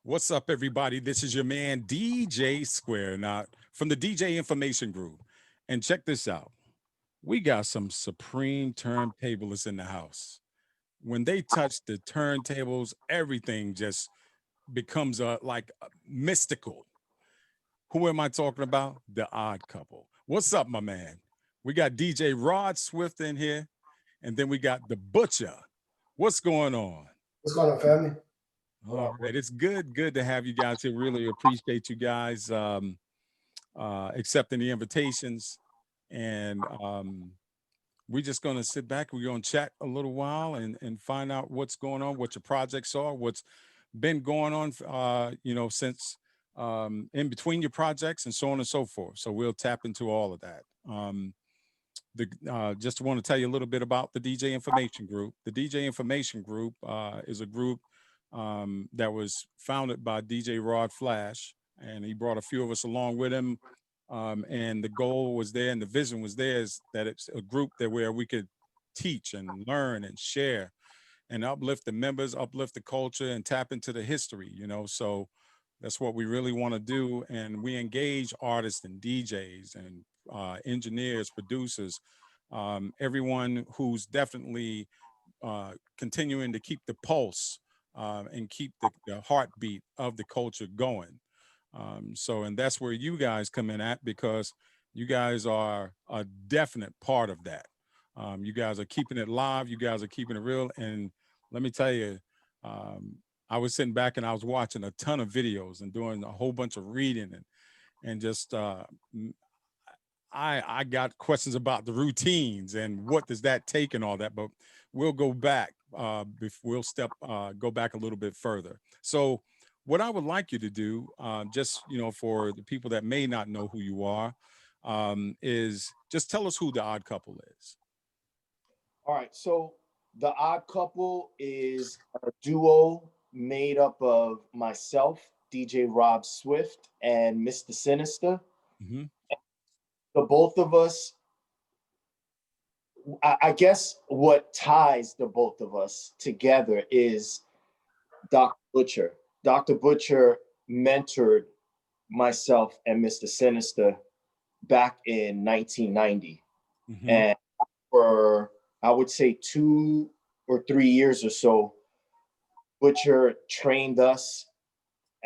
What's up, everybody? This is your man, DJ Square, now from the DJ Information Group. And check this out, we got some supreme turntablists in the house. When they touch the turntables, everything just becomes mystical. Who am I talking about? The Odd Couple. What's up, my man? We got DJ Rod Swift in here, and then we got the Butcher. What's going on? What's going on, family? All right, it's good to have you guys here. Really appreciate you guys accepting the invitations, and we're just going to sit back. We're going to chat a little while and find out what's going on, what your projects are, what's been going on, since in between your projects and so on and so forth. So we'll tap into all of that. Just want to tell you a little bit about the DJ Information Group. The DJ Information Group is a group that was founded by DJ Rod Flash, and he brought a few of us along with him. And the goal was there, and the vision was there, is that it's a group that where we could teach and learn and share and uplift the members, uplift the culture, and tap into the history. So that's what we really want to do, and we engage artists and DJs and engineers, producers, everyone who's definitely continuing to keep the pulse and keep the heartbeat of the culture going. And that's where you guys come in at, because you guys are a definite part of that. You guys are keeping it live. You guys are keeping it real. And let me tell you, I was sitting back and I was watching a ton of videos and doing a whole bunch of reading and just I got questions about the routines and what does that take and all that, but we'll go back. Go back a little bit further. So, what I would like you to do, just for the people that may not know who you are, is just tell us who the Odd Couple is. All right, so the Odd Couple is a duo made up of myself, DJ Rob Swift, and Mista Sinista. Mm-hmm. The both of us, I guess what ties the both of us together is Dr. Butcher. Dr. Butcher mentored myself and Mista Sinista back in 1990. Mm-hmm. And for, I would say, 2 or 3 years or so, Butcher trained us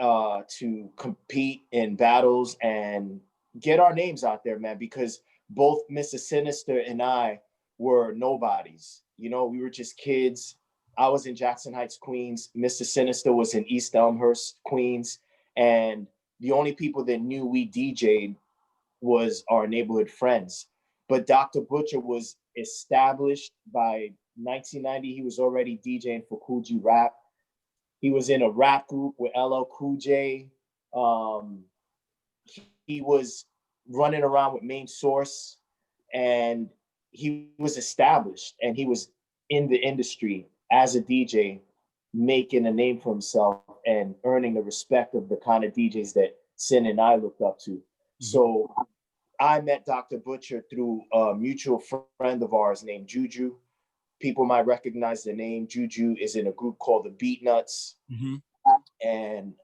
to compete in battles and get our names out there, man, because both Mista Sinista and I were nobodies. We were just kids. I was in Jackson Heights, Queens. Mista Sinista was in East Elmhurst, Queens. And the only people that knew we DJ'd was our neighborhood friends. But Dr. Butcher was established by 1990. He was already DJing for Cool G Rap. He was in a rap group with LL Cool J. He was running around with Main Source, and he was established, and he was in the industry as a DJ, making a name for himself and earning the respect of the kind of DJs that Sin and I looked up to. Mm-hmm. So I met Dr. Butcher through a mutual friend of ours named Juju. People might recognize the name. Juju is in a group called the Beat Nuts. Mm-hmm. And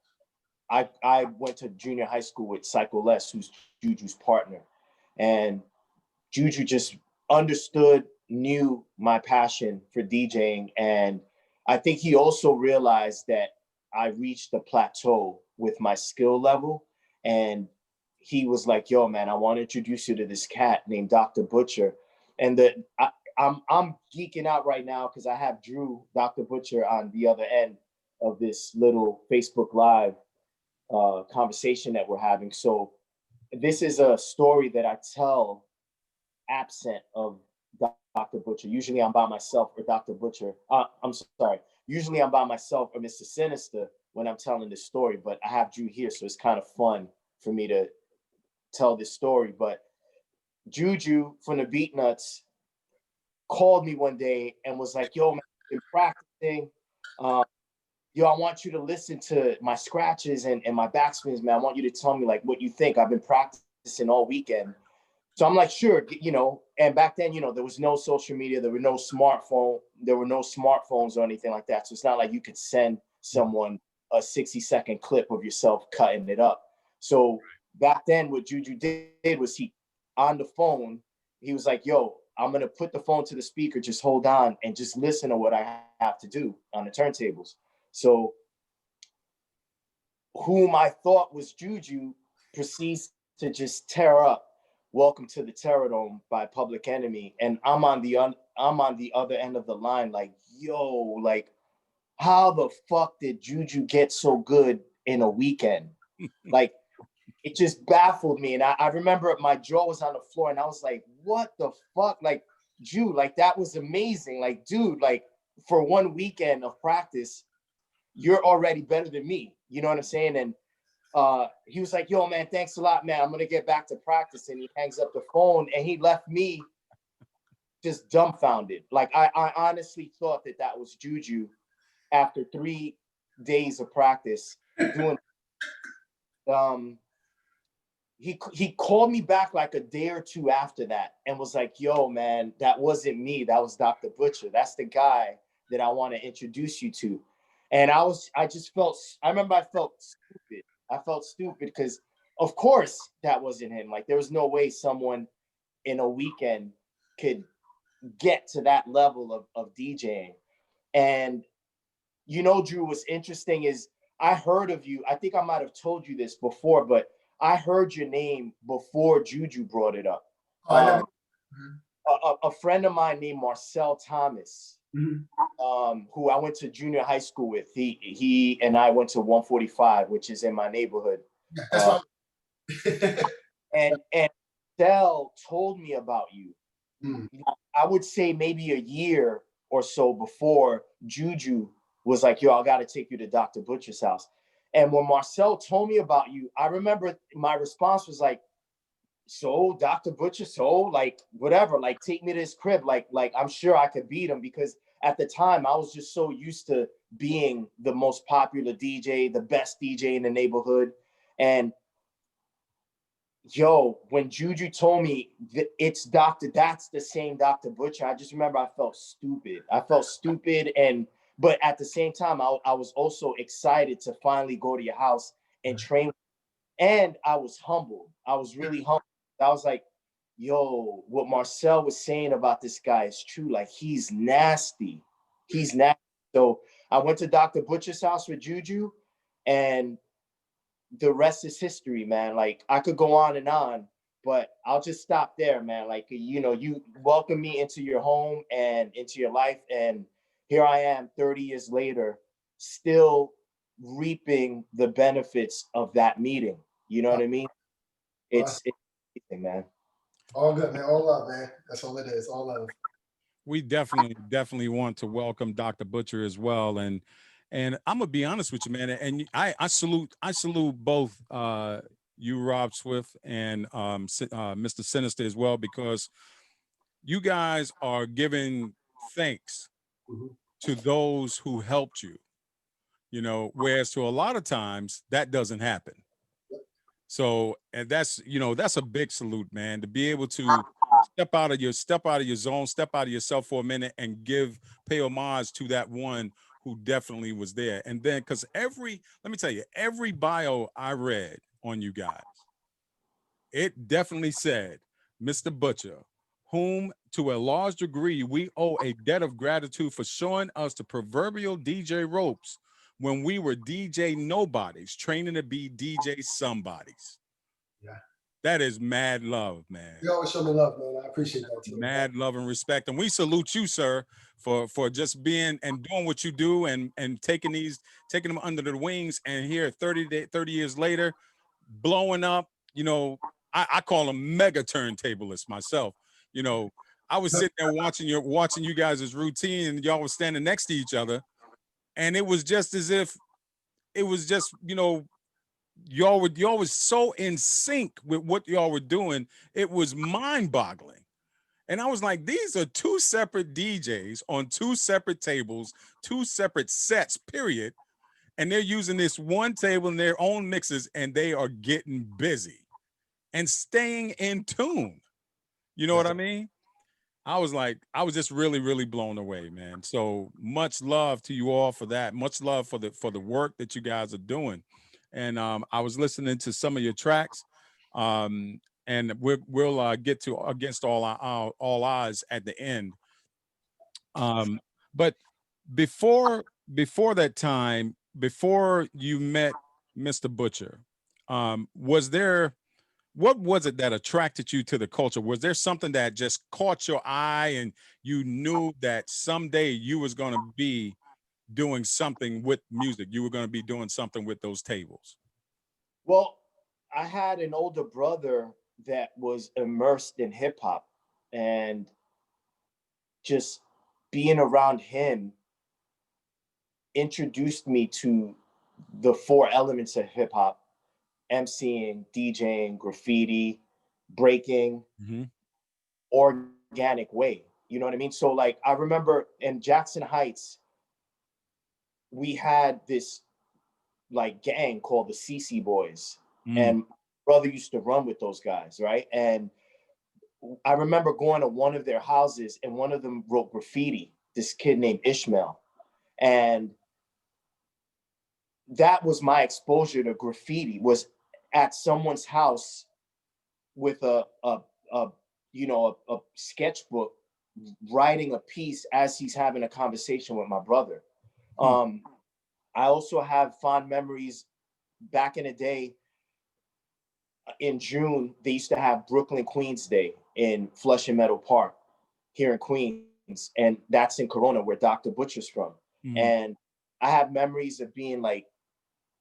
I went to junior high school with Psycho Les, who's Juju's partner. And Juju just understood, knew my passion for DJing. And I think he also realized that I reached a plateau with my skill level. And he was like, yo, man, I want to introduce you to this cat named Dr. Butcher. And I'm geeking out right now because I have Drew, Dr. Butcher, on the other end of this little Facebook Live conversation that we're having. So this is a story that I tell absent of Dr. Butcher. Usually I'm by myself or Dr. Butcher. Usually I'm by myself or Mista Sinista when I'm telling this story, but I have Drew here, so it's kind of fun for me to tell this story. But Juju from the Beat Nuts called me one day and was like, yo, man, I've been practicing. Yo, I want you to listen to my scratches and my backspins, man. I want you to tell me like what you think. I've been practicing all weekend. So I'm like, sure, and back then, there was no social media, there were no smartphones or anything like that. So it's not like you could send someone a 60-second clip of yourself cutting it up. So back then what Juju did was he, on the phone, he was like, yo, I'm going to put the phone to the speaker, just hold on and just listen to what I have to do on the turntables. So whom I thought was Juju proceeds to just tear up Welcome to the Terror Dome by Public Enemy. And I'm on the other end of the line, like, yo, like, how the fuck did Juju get so good in a weekend? Like, it just baffled me. And I remember my jaw was on the floor and I was like, what the fuck? Like, Ju, like, that was amazing. Like, dude, like, for one weekend of practice, you're already better than me. You know what I'm saying? And he was like, yo, man, thanks a lot, man. I'm going to get back to practice. And he hangs up the phone and he left me just dumbfounded. Like, I honestly thought that was Juju after 3 days of practice doing he called me back like a day or two after that and was like, yo, man, that wasn't me. That was Dr. Butcher. That's the guy that I want to introduce you to. And I remember I felt stupid. I felt stupid because, of course, that wasn't him. Like, there was no way someone in a weekend could get to that level of DJing. And, you know, Drew, what's interesting is I heard of you. I think I might have told you this before, but I heard your name before Juju brought it up. A friend of mine named Marcel Thomas, who I went to junior high school with, he and I went to 145, which is in my neighborhood. And Marcel told me about you. I would say maybe a year or so before Juju was like, yo, I got to take you to Dr. Butcher's house. And when Marcel told me about you, I remember my response was like, so Dr. Butcher, so like, whatever, like, take me to his crib. Like I'm sure I could beat him, because at the time I was just so used to being the most popular DJ, the best DJ in the neighborhood. And yo, when Juju told me that that's the same Dr. Butcher, I just remember I felt stupid. But at the same time, I was also excited to finally go to your house and train. And I was humbled. I was really humbled. I was like, yo, what Marcel was saying about this guy is true. Like, he's nasty. He's nasty. So I went to Dr. Butcher's house with Juju, and the rest is history, man. Like, I could go on, but I'll just stop there, man. Like, you know, you welcome me into your home and into your life. And here I am 30 years later, still reaping the benefits of that meeting. You know what I mean? It's amazing, man. All good, man. All love, man. That's all it is. All love. We definitely want to welcome Dr. Butcher as well. And I'm gonna be honest with you, man. And I salute both you, Rob Swift, and Mr. Sinister as well, because you guys are giving thanks to those who helped you. You know, whereas to a lot of times that doesn't happen. So, and that's a big salute, man, to be able to step out of your zone, step out of yourself for a minute and pay homage to that one who definitely was there. And then, because let me tell you, every bio I read on you guys, it definitely said, Mr. Butcher, whom to a large degree we owe a debt of gratitude for showing us the proverbial DJ ropes when we were DJ nobodies, training to be DJ somebodies. Yeah. That is mad love, man. You always show me love, man. I appreciate that too. Mad love and respect. And we salute you, sir, for just being and doing what you do and taking them under the wings. And here 30 years later, blowing up, you know, I call them mega turntablists myself. You know, I was sitting there watching you guys' routine, and y'all was standing next to each other. And it was just as if it was just, you know, y'all was so in sync with what y'all were doing. It was mind-boggling. And I was like, these are two separate DJs on two separate tables, two separate sets, period. And they're using this one table in their own mixes, and they are getting busy and staying in tune. You know what I mean? I was like, I was just really, really blown away, man. So much love to you all for that. Much love for the work that you guys are doing. And I was listening to some of your tracks, um, and we'll get to against all odds at the end. But before that time, before you met Mr. Butcher, was there what was it that attracted you to the culture? Was there something that just caught your eye and you knew that someday you was going to be doing something with music? You were going to be doing something with those tables. Well, I had an older brother that was immersed in hip hop, and just being around him introduced me to the four elements of hip hop: MCing, DJing, graffiti, breaking, Mhm. organic way. You know what I mean? So like I remember in Jackson Heights, we had this like gang called the CC Boys. Mm. And brother used to run with those guys, right? And I remember going to one of their houses and one of them wrote graffiti, this kid named Ishmael. And that was my exposure to graffiti, was at someone's house with a a sketchbook, writing a piece as he's having a conversation with my brother. Hmm. Um, I also have fond memories back in the day. In June, they used to have Brooklyn Queens Day in Flushing Meadow Park here in Queens, and that's in Corona, where Dr. Butcher's from. Mm. And I have memories of being like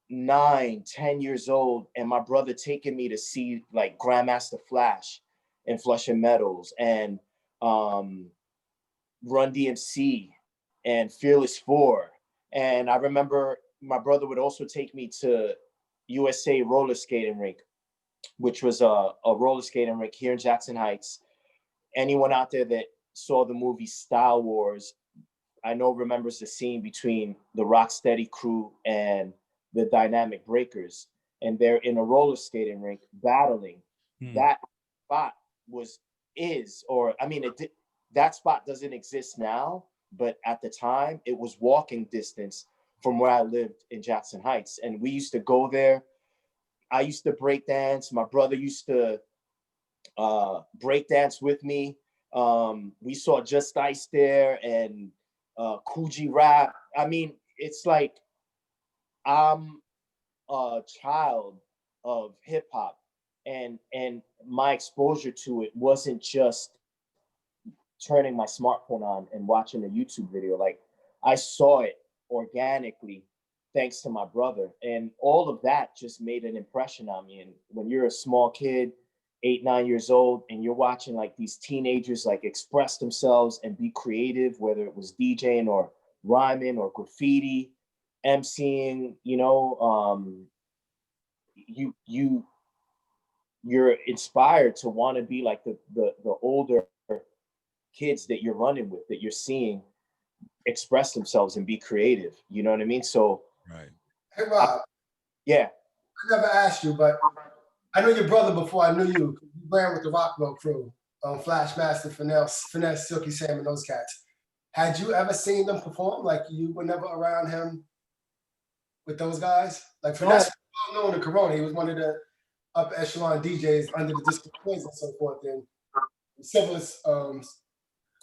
9, 10 years old, and my brother taking me to see like Grandmaster Flash in Flushing Meadows, and um, Run DMC and Fearless Four. And I remember my brother would also take me to USA roller skating rink, which was a roller skating rink here in Jackson Heights. Anyone out there that saw the movie Star Wars, I know remembers the scene between the Rocksteady crew and the Dynamic Breakers, and they're in a roller skating rink battling. Hmm. That spot was is, or I mean, that spot doesn't exist now, but at the time it was walking distance from where I lived in Jackson Heights, and we used to go there. I used to break dance. My brother used to break dance with me. We saw Just Ice there and Coogee Rap. I mean, it's like I'm a child of hip hop, and my exposure to it wasn't just turning my smartphone on and watching a YouTube video. Like I saw it organically thanks to my brother. And all of that just made an impression on me. And when you're a small kid, 8, 9 years old, and you're watching like these teenagers like express themselves and be creative, whether it was DJing or rhyming or graffiti, MCing, you you're inspired to want to be like the older kids that you're running with, that you're seeing express themselves and be creative. You know what I mean? So Right. Hey Rob, yeah. I never asked you, but I knew your brother before I knew you. You ran with the Rockwell crew, Flash Master, Finesse, Silky Sam, and those cats. Had you ever seen them perform? Like you were never around him with those guys? Like Finesse was well known in Corona. He was one of the upper echelon DJs under the Disco Twins and so forth. And Syphilis,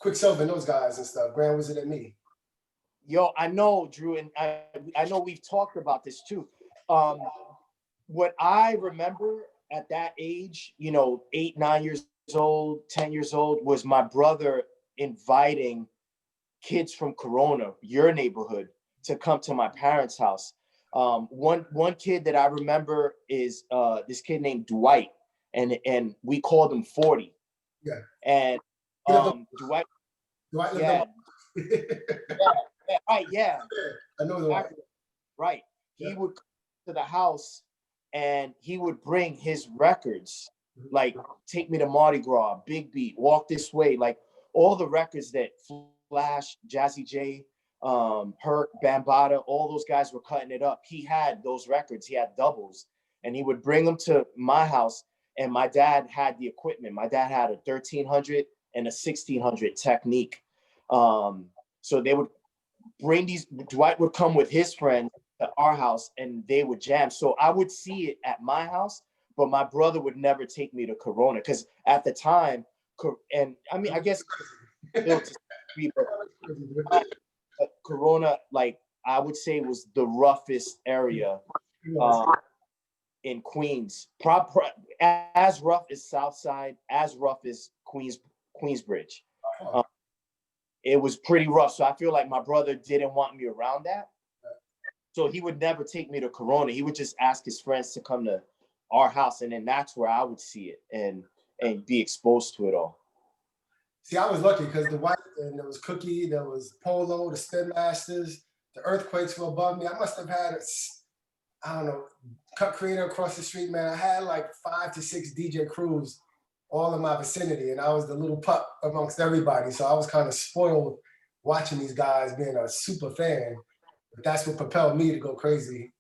Quicksilver, and those guys and stuff. Grand Wizard and me. Yo, I know, Drew, and I know we've talked about this too. Um, what I remember at that age, 8, 9 years old, 10 years old, was my brother inviting kids from Corona, your neighborhood, to come to my parents' house. One kid that I remember is this kid named Dwight, and we called him 40. Yeah. And Dwight, Dwight lived yeah, right, yeah, I know the one. right. He Yeah. would come to the house and he would bring his records, like Take Me to Mardi Gras, Big Beat, Walk This Way, like all the records that Flash, Jazzy J, Herc, Bambaataa, all those guys were cutting it up. He had those records, he had doubles, and he would bring them to my house. And my dad had the equipment. My dad had a 1300 and a 1600 Technique. So they would bring these, Dwight would come with his friends to our house and they would jam. So I would see it at my house, but my brother would never take me to Corona because at the time, and I mean, I guess still to be, but Corona, like I would say, was the roughest area in Queens. As rough as Southside, as rough as Queensbridge. It was pretty rough. So I feel like my brother didn't want me around that. So he would never take me to Corona. He would just ask his friends to come to our house, and then that's where I would see it and be exposed to it all. See, I was lucky because the White, and there was Cookie, there was Polo, the Spin Masters, the Earthquakes were above me. I must have had, I don't know, Cut Creator across the street, man. I had like 5 to 6 DJ crews all in my vicinity, and I was the little pup amongst everybody. So I was kind of spoiled watching these guys, being a super fan. But that's what propelled me to go crazy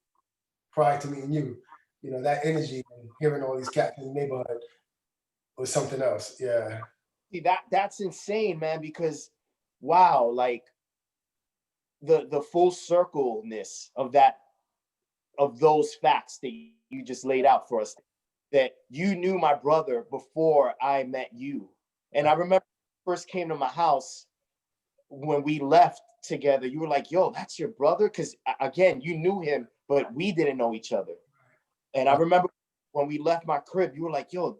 prior to meeting you. You know, that energy and hearing all these cats in the neighborhood was something else. Yeah. See, that's insane, man, because wow, like the full circleness of those facts that you just laid out for us, that you knew my brother before I met you. And I remember first came to my house when we left together, you were like, yo, that's your brother? Because again, you knew him, but we didn't know each other. And I remember when we left my crib, you were like, yo,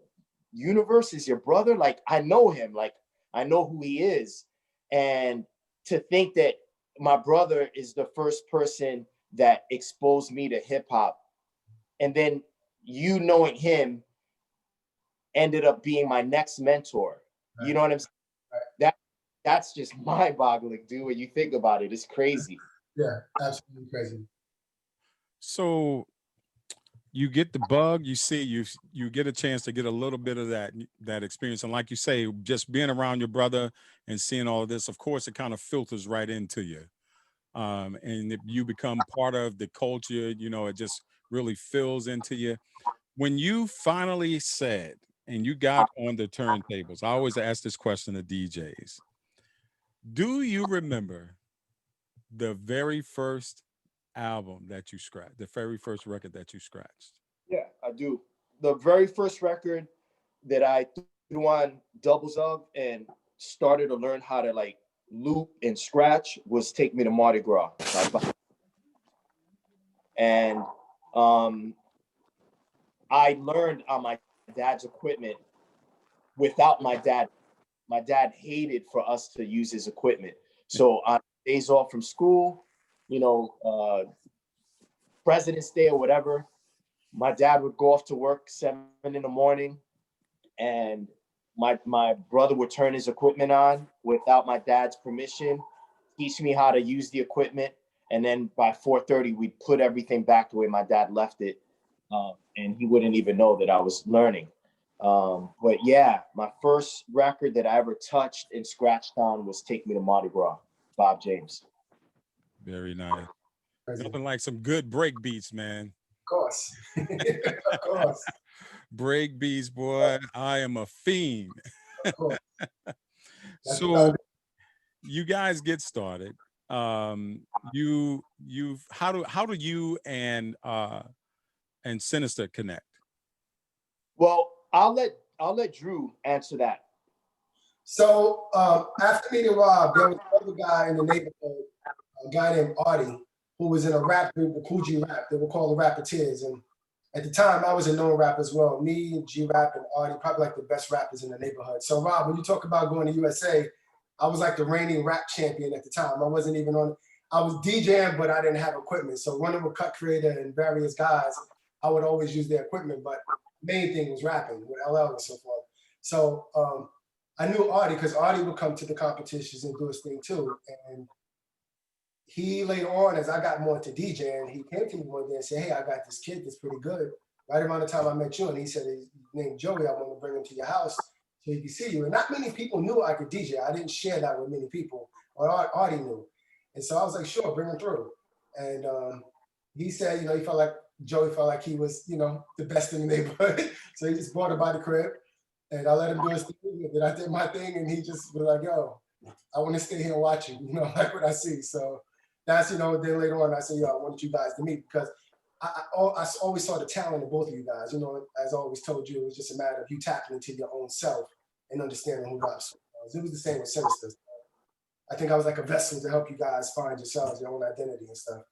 Universe is your brother? Like, I know him. Like, I know who he is. And to think that my brother is the first person that exposed me to hip hop, and then you knowing him ended up being my next mentor. Right. You know what I'm saying? That's just mind-boggling, dude. When you think about it, it's crazy. Yeah, absolutely crazy. So you get the bug, you get a chance to get a little bit of that experience. And like you say, just being around your brother and seeing all of this, of course, it kind of filters right into you. And if you become part of the culture, you know, it just really fills into you. When you finally said, and you got on the turntables, I always ask this question to DJs. Do you remember the very first album that you scratched, the very first record that you scratched? Yeah, I do. The very first record that I threw on doubles of and started to learn how to like loop and scratch was Take Me to Mardi Gras. And I learned on my dad's equipment without my dad. My dad hated for us to use his equipment. So on days off from school, you know, President's Day or whatever, my dad would go off to work 7 in the morning, and my brother would turn his equipment on without my dad's permission, teach me how to use the equipment, and then by 4:30 we'd put everything back the way my dad left it, and he wouldn't even know that I was learning. But yeah, my first record that I ever touched and scratched on was Take Me to Mardi Gras, Bob James. Very nice. Nothing like some good break beats, man. Of course. Of course. Break beats, boy. I am a fiend. Of course. So you guys get started. How do you and Sinista connect? Well, I'll let Drew answer that. So after meeting Rob, there was another guy in the neighborhood, a guy named Artie, who was in a rap group, the Cool G Rap. They were called the Rappeteers. And at the time, I was a known rapper as well. Me, G Rap, and Artie, probably like the best rappers in the neighborhood. So Rob, when you talk about going to USA, I was like the reigning rap champion at the time. I wasn't even on, I was DJing, but I didn't have equipment. So running with Cut Creator and various guys, I would always use their equipment, but main thing was rapping with LL and so forth. So I knew Artie because Artie would come to the competitions and do his thing too. And he later on, as I got more into DJing, he came to me one day and said, hey, I got this kid that's pretty good. Right around the time I met you, and he said, his name Joey, I want to bring him to your house so he can see you. And not many people knew I could DJ. I didn't share that with many people, but Artie knew. And so I was like, sure, bring him through. And he said, you know, Joey felt like he was, you know, the best in the neighborhood. So he just brought him by the crib. And I let him do his thing. And then I did my thing, and he just was like, "Yo, I want to stay here and watch you. You know, like what I see." So that's, you know. Then later on, I said, "Yo, I want you guys to meet," because I always saw the talent in both of you guys. You know, as I always told you, it was just a matter of you tapping into your own self and understanding who Rob was. It was the same with Sinister. I think I was like a vessel to help you guys find yourselves, your own identity and stuff.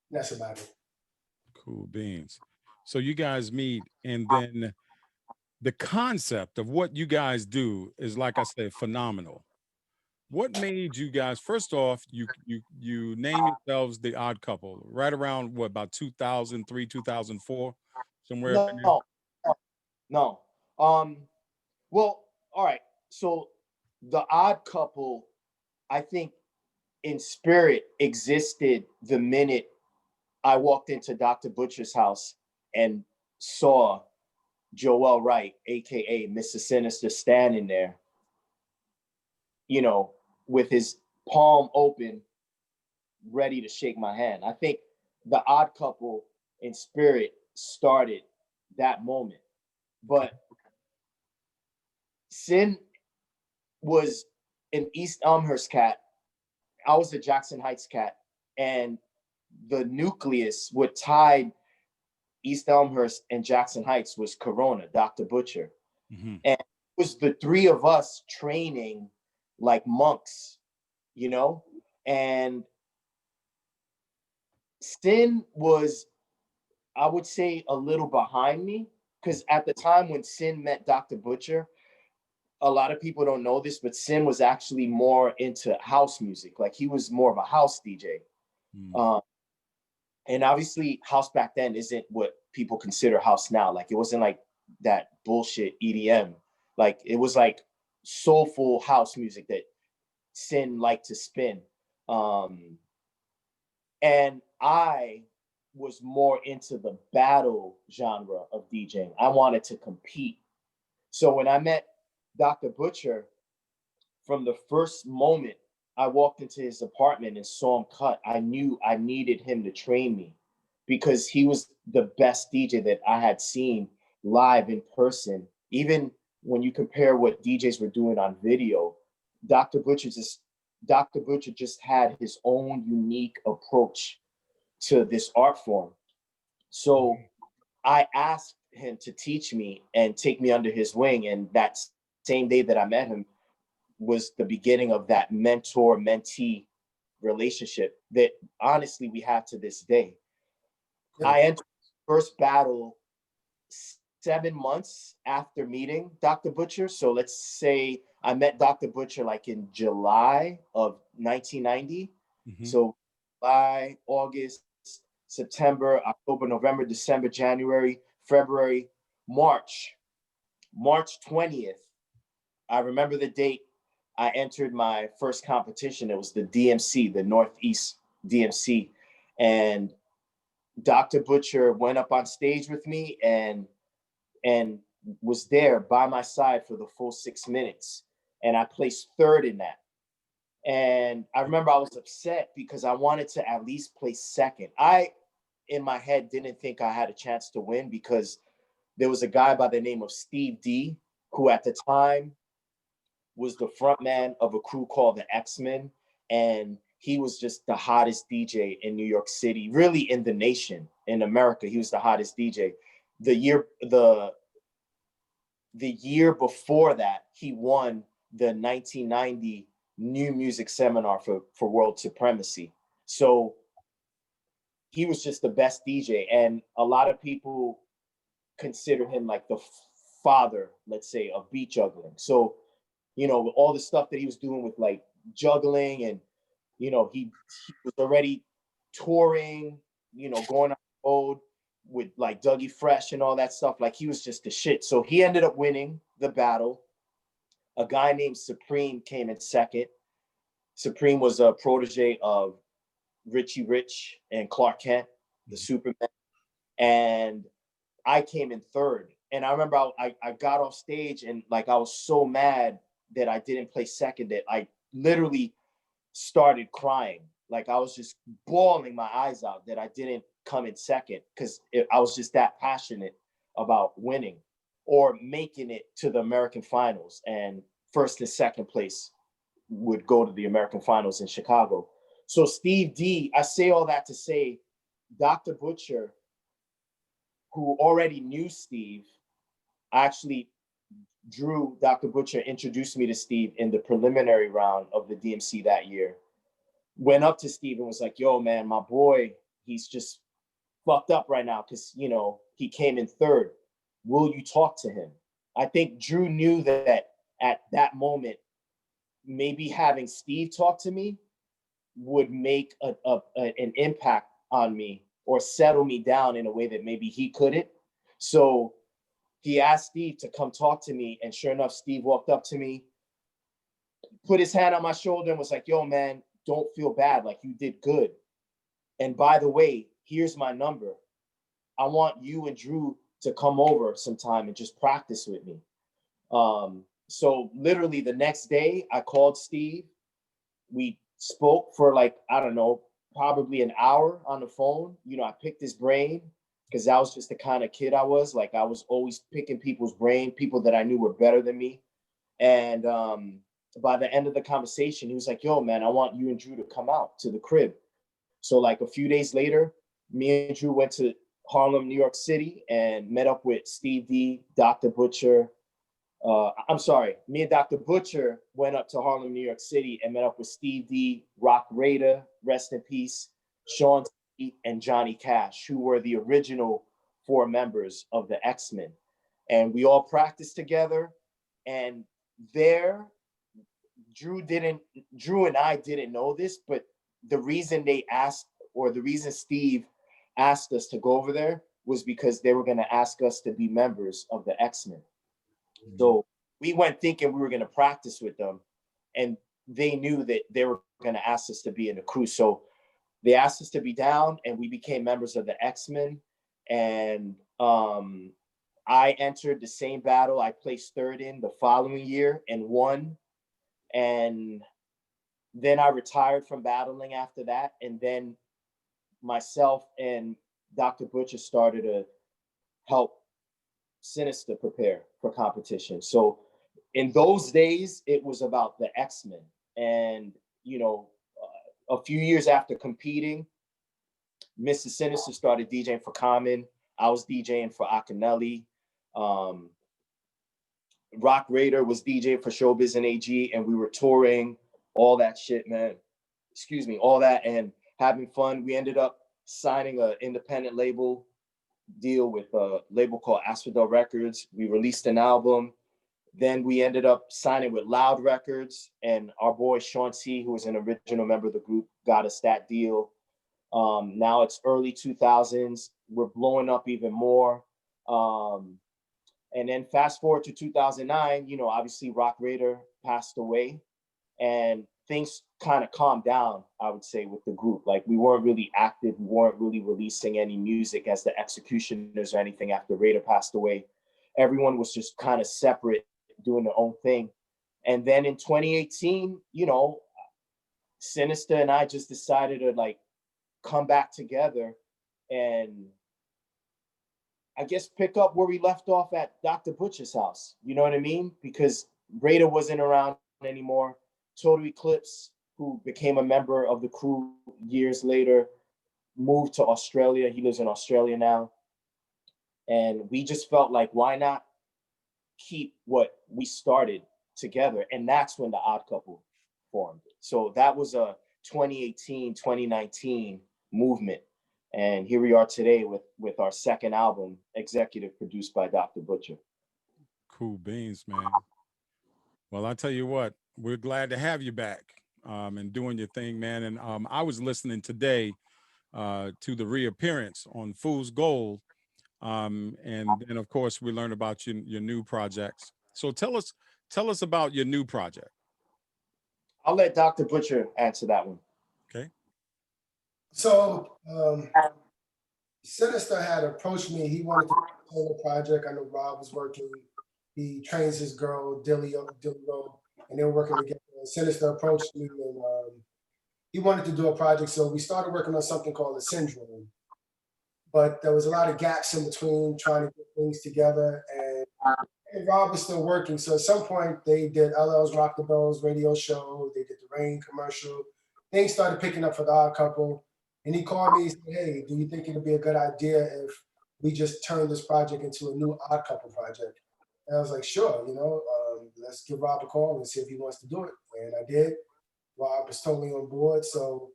And that's about it. Cool beans. So you guys meet, and then the concept of what you guys do is, like I said, phenomenal. What made you guys? First off, you name yourselves the Odd Couple right around what, about 2003, 2004, somewhere up in there. No, no. Um, well, all right. So the Odd Couple, I think, in spirit existed the minute I walked into Dr. Butcher's house and saw Joel Wright, aka Mista Sinista, standing there, you know, with his palm open, ready to shake my hand. I think the Odd Couple in spirit started that moment. But Sin was an East Elmhurst cat. I was a Jackson Heights cat. And the nucleus, what tied East Elmhurst and Jackson Heights, was Corona, Dr. Butcher. Mhm. And it was the three of us training like monks, you know? And Sin was, I would say, a little behind me, because at the time when Sin met Dr. Butcher, a lot of people don't know this, but Sin was actually more into house music. Like, he was more of a house DJ. Mm. And obviously, house back then isn't what people consider house now. Like, it wasn't like that bullshit EDM. Like, it was like soulful house music that Sin liked to spin. And I was more into the battle genre of DJing. I wanted to compete. So when I met Dr. Butcher, from the first moment I walked into his apartment and saw him cut, I knew I needed him to train me, because he was the best DJ that I had seen live in person. Even when you compare what DJs were doing on video, Dr. Butcher just Dr. Butcher just had his own unique approach to this art form. So I asked him to teach me and take me under his wing. And that same day that I met him was the beginning of that mentor-mentee relationship that honestly we have to this day. Yeah. I entered first battle 7 months after meeting Dr. Butcher. So let's say I met Dr. Butcher like in July of 1990. Mhm. So July, August, September, October, November, December, January, February, March. March 20th, I remember the date I entered my first competition. It was the DMC, the Northeast DMC. And Dr. Butcher went up on stage with me and was there by my side for the full 6 minutes. And I placed third in that. And I remember I was upset because I wanted to at least place second. I, in my head, didn't think I had a chance to win, because there was a guy by the name of Steve D, who at the time was the front man of a crew called the X-Men. And he was just the hottest DJ in New York City, really in the nation, in America. He was the hottest DJ. The year before that, he won the 1990 New Music Seminar for World Supremacy. So he was just the best DJ. And a lot of people consider him like the father, let's say, of beat juggling. So, you know, with all the stuff that he was doing with like juggling, and, you know, he was already touring, you know, going on the road with like Dougie Fresh and all that stuff. Like, he was just the shit. So he ended up winning the battle. A guy named Supreme came in second. Supreme was a protege of Richie Rich and Clark Kent, the Superman. And I came in third. And I remember I got off stage and like I was so mad that I didn't place second that I literally started crying. Like, I was just bawling my eyes out that I didn't come in second, because I was just that passionate about winning. or making it to the American finals, and first and second place would go to the American finals in Chicago. So Steve D, I say all that to say, Dr. Butcher, who already knew Steve, actually Dr. Butcher introduced me to Steve in the preliminary round of the DMC that year. Went up to Steve and was like, yo, man, my boy, he's just fucked up right now because, you know, he came in third. Will you talk to him? I think Drew knew that at that moment, maybe having Steve talk to me would make an impact on me or settle me down in a way that maybe he couldn't. So he asked Steve to come talk to me. And sure enough, Steve walked up to me, put his hand on my shoulder and was like, yo, man, don't feel bad. Like, you did good. And by the way, here's my number. I want you and Drew to come over sometime and just practice with me. So literally the next day I called Steve. We spoke for like, I don't know, probably an hour on the phone. You know, I picked his brain because that was just the kind of kid I was. Like, I was always picking people's brain, people that I knew were better than me. And by the end of the conversation, he was like, yo, man, I want you and Drew to come out to the crib. So like a few days later, me and Drew went to Harlem, New York City, and met up with Steve D, Dr. Butcher. Me and Dr. Butcher went up to Harlem, New York City, and met up with Steve D, Rock Raider, rest in peace, Sean T, and Johnny Cash, who were the original 4 members of the X-Men. And we all practiced together. And there, Drew and I didn't know this, but the reason Steve asked us to go over there was because they were going to ask us to be members of the X-Men. Mm-hmm. So we went thinking we were going to practice with them, and they knew that they were going to ask us to be in the crew. So they asked us to be down, and we became members of the X-Men. And I entered the same battle I placed third in the following year and won. And then I retired from battling after that. And then myself and Dr. Butcher started to help Sinista prepare for competition. So in those days, it was about the X-Men. And, you know, a few years after competing, Mista Sinista started DJing for Common. I was DJing for Akinelli. Rock Raider was DJing for Showbiz and AG, and we were touring, all that shit, man. Excuse me, all that, and having fun. We ended up signing an independent label deal with a label called Asphodel Records. We released an album. Then we ended up signing with Loud Records, and our boy Sean C, who was an original member of the group, got us that deal. Now it's early 2000s. We're blowing up even more. And then fast forward to 2009, you know, obviously Rock Raider passed away, and things kind of calmed down, I would say, with the group. Like, we weren't really active. We weren't really releasing any music as the Executioners or anything after Raider passed away. Everyone was just kind of separate, doing their own thing. And then in 2018, you know, Sinista and I just decided to like come back together and I guess pick up where we left off at Dr. Butcher's house. You know what I mean? Because Raider wasn't around anymore. Total Eclipse, who became a member of the crew years later, moved to Australia. He lives in Australia now. And we just felt like, why not keep what we started together? And that's when the Odd Couple formed. So that was a 2018, 2019 movement. And here we are today with our second album, executive produced by Dr. Butcher. Cool beans, man. Well, I tell you what, we're glad to have you back and doing your thing, man. And I was listening today to the reappearance on Fool's Gold. And then, of course, we learned about your new projects. So tell us about your new project. I'll let Dr. Butcher answer that one. Okay. So Sinista had approached me. He wanted to do a project. I know Rob was working. He trains his girl, Dilly, and they were working together. And Sinista approached me, and he wanted to do a project. So we started working on something called the Syndrome. But there was a lot of gaps in between trying to get things together. And And Rob was still working. So at some point they did LL's Rock the Bells radio show. They did the Rain commercial. Things started picking up for the Odd Couple. And he called me and said, hey, do you think it'd be a good idea if we just turn this project into a new Odd Couple project? And I was like, sure, let's give Rob a call and see if he wants to do it. And I did. Rob was totally on board. So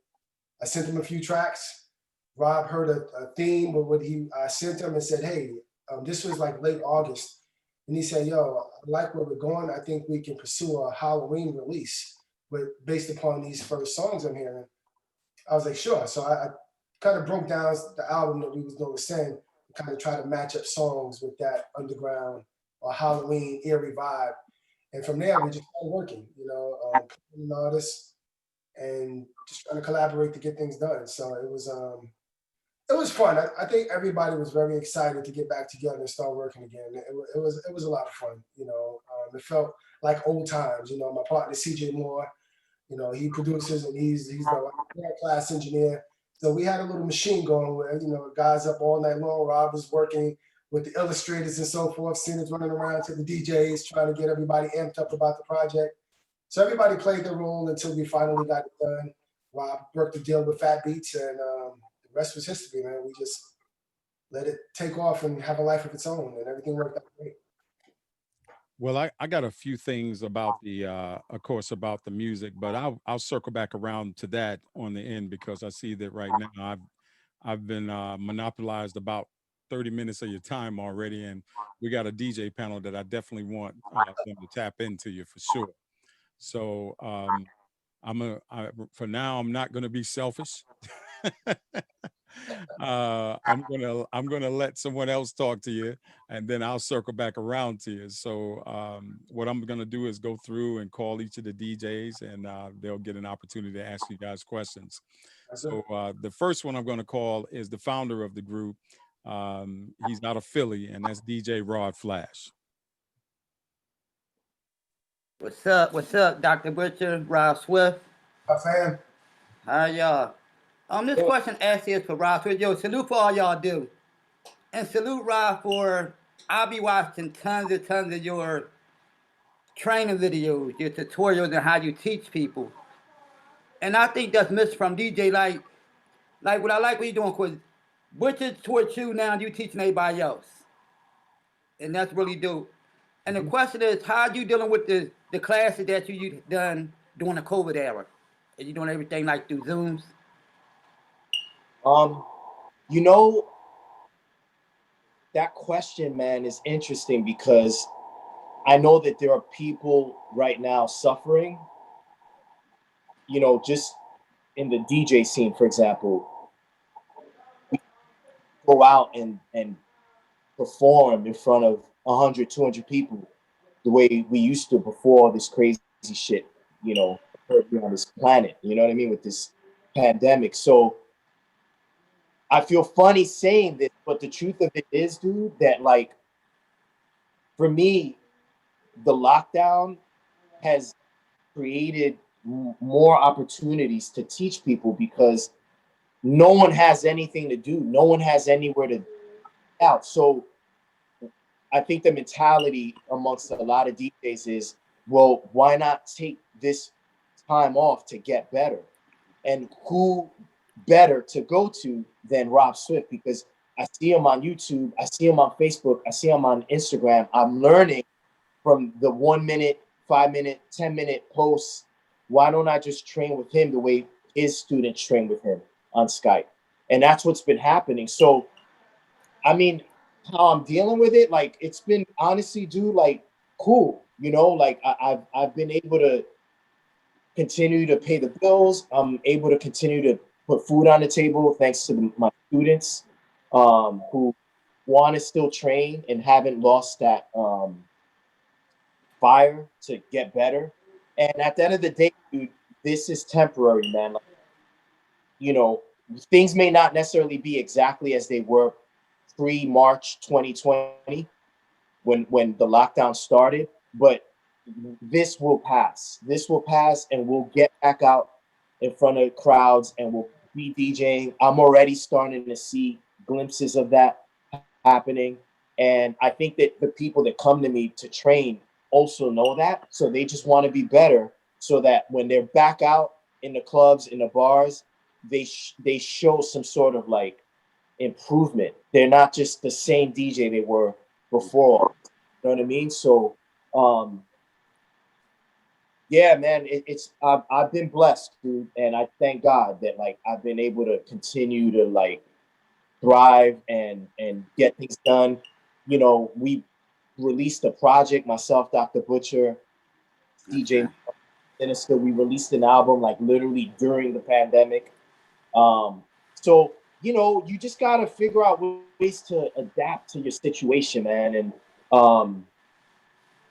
I sent him a few tracks. Rob heard a theme with what I sent him and said, hey, this was like late August. And he said, yo, I like where we're going. I think we can pursue a Halloween release based upon these first songs I'm hearing. I was like, sure. So I kind of broke down the album that we was going to send and kind of try to match up songs with that underground or Halloween eerie vibe. And from there, we just started working, an artist and just trying to collaborate to get things done. So it was fun. I think everybody was very excited to get back together and start working again. It was a lot of fun. It felt like old times. My partner CJ Moore, he produces and he's the class engineer. So we had a little machine going where guys up all night long. Rob was working with the illustrators and so forth. Sinners running around to the DJs trying to get everybody amped up about the project. So everybody played their role until we finally got it done. Rob worked the deal with Fat Beats and the rest was history, man. We just let it take off and have a life of its own, and everything worked out great. Well, I got a few things about of course, about the music, but I'll circle back around to that on the end because I see that right now I've been monopolized about 30 minutes of your time already, and we got a DJ panel that I definitely want them to tap into you for sure. So for now, I'm not gonna be selfish. I'm gonna let someone else talk to you, and then I'll circle back around to you. So what I'm gonna do is go through and call each of the DJs, and they'll get an opportunity to ask you guys questions. So the first one I'm gonna call is the founder of the group. He's out of Philly, and that's DJ Rod Flash. What's up? What's up, Dr. Butcher, Rob Swift? My fan. How y'all? This question actually is for Rob Swift. Yo, salute for all y'all do. And salute Rob for, I'll be watching tons of your training videos, your tutorials and how you teach people. And I think that's missed from DJ. Like what I like what you're doing, because Butcher taught you, now you teaching everybody else. And that's really dope. And the question is, how are you dealing with the classes that you done during the COVID era? Are you doing everything like through Zooms? That question, man, is interesting because I know that there are people right now suffering, just in the DJ scene, for example. We go out and perform in front of 100, 200 people the way we used to before all this crazy shit, occurred on this planet, you know what I mean, with this pandemic. So I feel funny saying this, but the truth of it is, dude, that like, for me, the lockdown has created more opportunities to teach people because no one has anything to do. No one has anywhere to out. So I think the mentality amongst a lot of DJs is, well, why not take this time off to get better? And who better to go to than Rob Swift? Because I see him on YouTube, I see him on Facebook, I see him on Instagram. I'm learning from the 1 minute, 5 minute, 10-minute posts. Why don't I just train with him the way his students train with him on Skype? And that's what's been happening. So, I mean, how I'm dealing with it, like, it's been honestly, dude, like, cool. Like I've been able to continue to pay the bills. I'm able to continue to put food on the table thanks to my students who want to still train and haven't lost that fire to get better. And at the end of the day, dude, this is temporary, man. Like, things may not necessarily be exactly as they were pre-March 2020 when the lockdown started, but this will pass. This will pass, and we'll get back out in front of crowds and we'll be DJing. I'm already starting to see glimpses of that happening. And I think that the people that come to me to train also know that. So they just want to be better so that when they're back out in the clubs, in the bars, they show some sort of like improvement. They're not just the same DJ they were before. You know what I mean? So, yeah, man, I've been blessed, dude, and I thank God that like I've been able to continue to like thrive and get things done. You know, we released a project, myself, Dr. Butcher, DJ Okay. Sinister. We released an album like literally during the pandemic. So you know, you just gotta figure out ways to adapt to your situation, man. And um,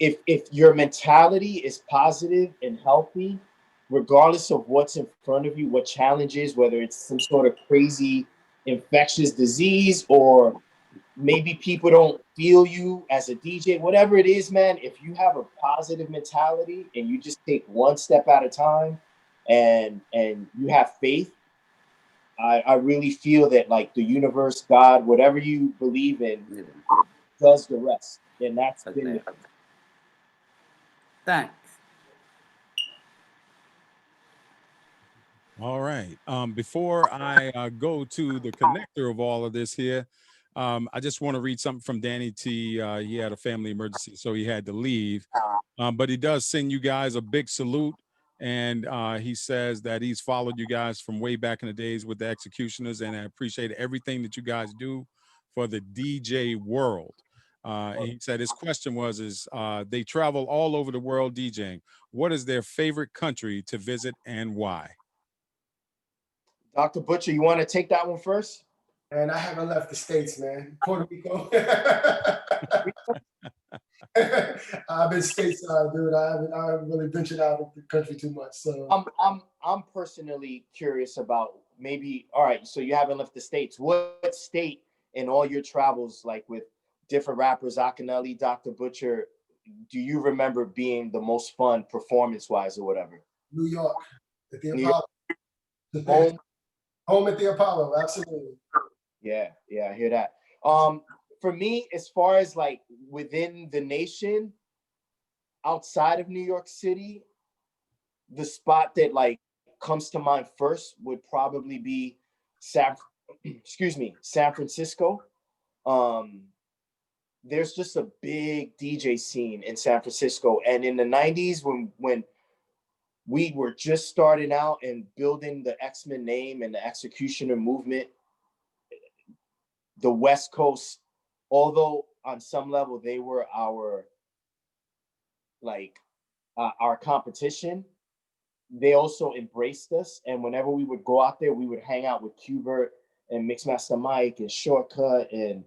if your mentality is positive and healthy, regardless of what's in front of you, what challenges, whether it's some sort of crazy infectious disease or maybe people don't feel you as a DJ, whatever it is, man, if you have a positive mentality and you just take one step at a time and you have faith, I really feel that like the universe, God, whatever you believe in, Yeah. does the rest. And that's been Okay. Thanks. All right. Before I go to the connector of all of this here, I just want to read something from Danny T. He had a family emergency, so he had to leave. But he does send you guys a big salute. And he says that he's followed you guys from way back in the days with the executioners, and I appreciate everything that you guys do for the DJ world. And he said his question is they travel all over the world DJing. What is their favorite country to visit and why? Dr. Butcher, you want to take that one first? And I haven't left the States, man. Puerto Rico. I've been stateside, dude. I haven't really ventured out of the country too much. So I'm personally curious about maybe, all right, so you haven't left the States. What state in all your travels, like with different rappers, Akinelli, Dr. Butcher, do you remember being the most fun performance-wise or whatever? New York, at the New York, Apollo. home? Home at the Apollo, absolutely. Yeah, I hear that. For me, as far as like within the nation, outside of New York City, the spot that like comes to mind first would probably be San Francisco. Um, there's just a big DJ scene in San Francisco, and in the '90s when we were just starting out and building the X-Men name and the executioner movement, the West Coast, although on some level they were our like our competition, they also embraced us. And whenever we would go out there, we would hang out with Qbert and Mixmaster Mike and Shortcut and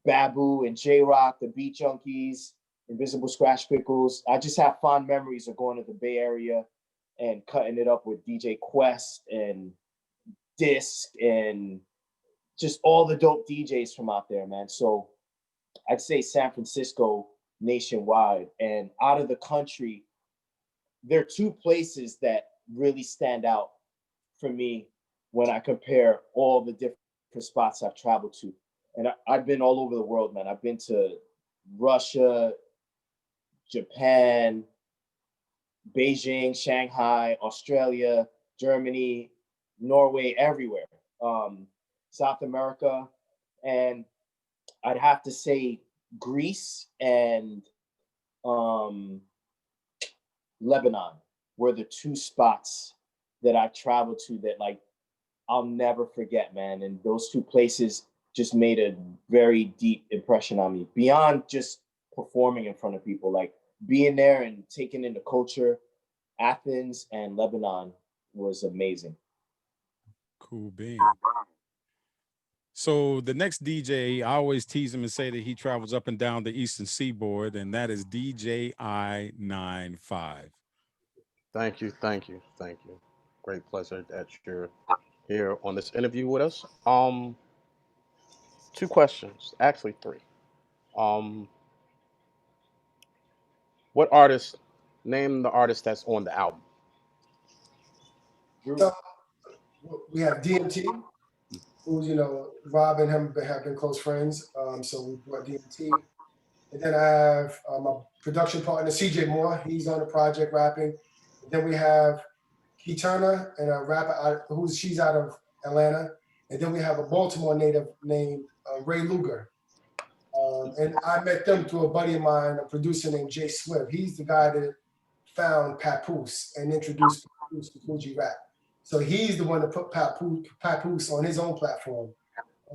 Babu and J Rock, the Beat Junkies, Invisible Scratch Pickles. I just have fond memories of going to the Bay Area and cutting it up with DJ Quest and Disc and just all the dope DJs from out there, man. So I'd say San Francisco nationwide. And out of the country, there are two places that really stand out for me when I compare all the different spots I've traveled to. And I've been all over the world, man. I've been to Russia, Japan, Beijing, Shanghai, Australia, Germany, Norway, everywhere. South America. And I'd have to say Greece and um, Lebanon were the two spots that I traveled to that like I'll never forget, man. And those two places just made a very deep impression on me beyond just performing in front of people, like being there and taking in the culture. Athens and Lebanon was amazing. Cool bean. So the next DJ, I always tease him and say that he travels up and down the Eastern Seaboard, and that is DJ I-95. Thank you, thank you, thank you. Great pleasure that you're here on this interview with us. Two questions, actually three. Um, what artist? Name the artist that's on the album. So we have DMT. who's, Rob and him have been close friends. So we brought DMT. And then I have my production partner, CJ Moore. He's on the project rapping. And then we have Key Turner and a rapper she's out of Atlanta. And then we have a Baltimore native named Ray Luger. And I met them through a buddy of mine, a producer named Jay Swift. He's the guy that found Papoose and introduced Papoose to Fuji rap. So he's the one that put Papoose on his own platform.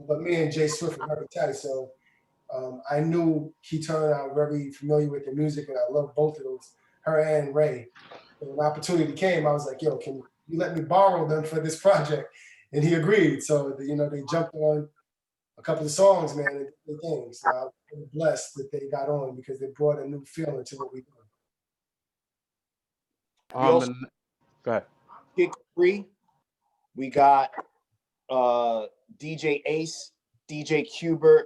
But me and Jay Swift are very tight. So I knew Key Turner. I'm very familiar with the music, and I love both of those, her and Ray. And when the opportunity came, I was like, yo, can you let me borrow them for this project? And he agreed. So, they jumped on a couple of songs, man, and did their thing. So I'm blessed that they got on because they brought a new feeling to what we do. We also And go ahead. Kick Free. We got DJ Ace, DJ Qbert,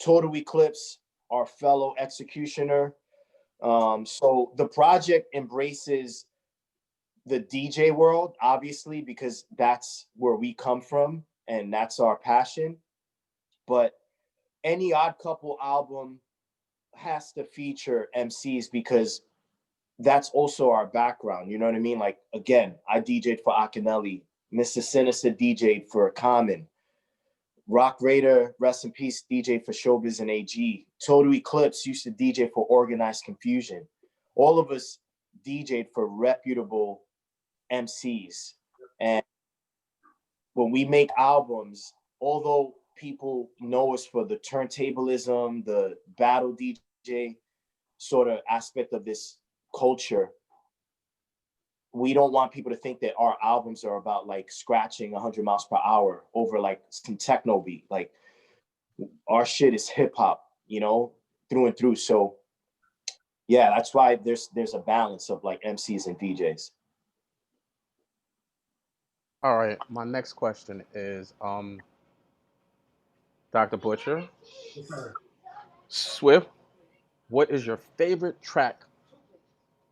Total Eclipse, our fellow executioner. So the project embraces the DJ world, obviously, because that's where we come from and that's our passion. But any Odd Couple album has to feature MCs because that's also our background. You know what I mean? Like, again, I DJ'd for Akinelli. Mr. Sinista DJ'd for Common. Rock Raider, rest in peace, DJ for Showbiz and AG. Total Eclipse used to DJ for Organized Confusion. All of us DJ'd for reputable MCs. And when we make albums, although people know us for the turntablism, the battle DJ sort of aspect of this culture, we don't want people to think that our albums are about like scratching 100 miles per hour over like some techno beat. Like, our shit is hip hop, through and through. So yeah, that's why there's a balance of like MCs and DJs. All right. My next question is, Dr. Butcher, Yes, sir. Swift, what is your favorite track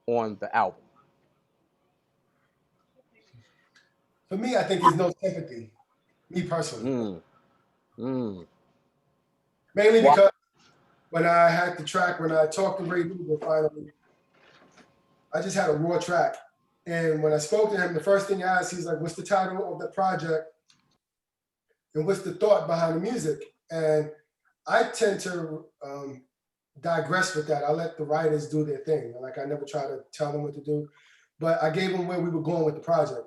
on the album? For me, I think there's no sympathy, me personally. Mm, mm, Mainly because when I had the track, when I talked to Ray Luger finally, I just had a raw track. And when I spoke to him, the first thing I asked, he's like, what's the title of the project? And what's the thought behind the music? And I tend to digress with that. I let the writers do their thing. Like, I never try to tell them what to do. But I gave him where we were going with the project.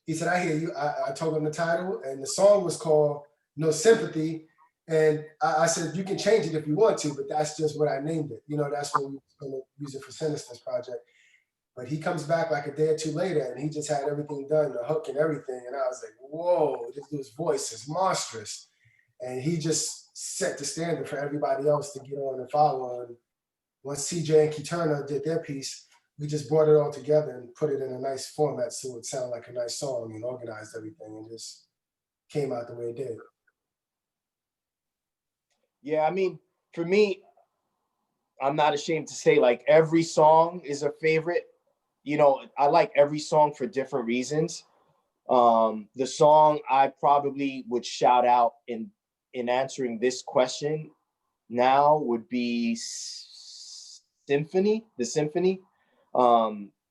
He said, I hear you. I told him the title, and the song was called No Sympathy. And I said, you can change it if you want to, but that's just what I named it. That's what we were going to use it for Sinister's project. But he comes back like a day or two later, and he just had everything done, the hook and everything. And I was like, whoa, this dude's voice is monstrous. And he just set the standard for everybody else to get on and follow on. Once CJ and Key Turner did their piece, we just brought it all together and put it in a nice format so it sounded like a nice song and organized everything and just came out the way it did. Yeah, I mean, for me, I'm not ashamed to say like every song is a favorite. I like every song for different reasons. The song I probably would shout out in answering this question now would be Symphony, the Symphony.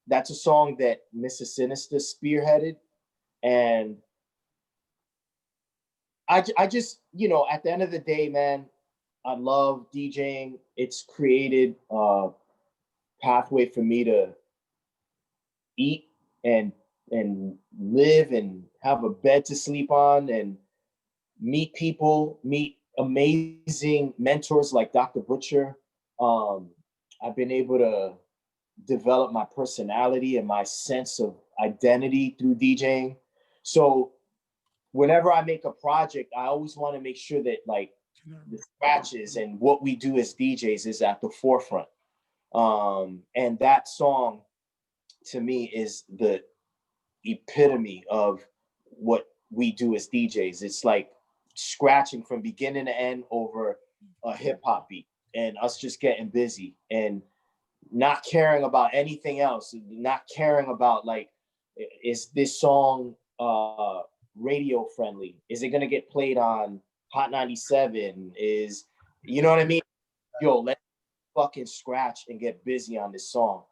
That's a song that Mr. Sinista spearheaded. And I just, at the end of the day, man, I love DJing. It's created a pathway for me to eat and live and have a bed to sleep on and meet people, meet amazing mentors like Dr. Butcher. I've been able to develop my personality and my sense of identity through DJing. So whenever I make a project, I always want to make sure that like the scratches and what we do as DJs is at the forefront. And that song to me is the epitome of what we do as DJs. It's like scratching from beginning to end over a hip hop beat and us just getting busy and not caring about anything else, not caring about like, is this song radio friendly? Is it gonna get played on Hot 97? Is, you know what I mean? Yo, let's fucking scratch and get busy on this song.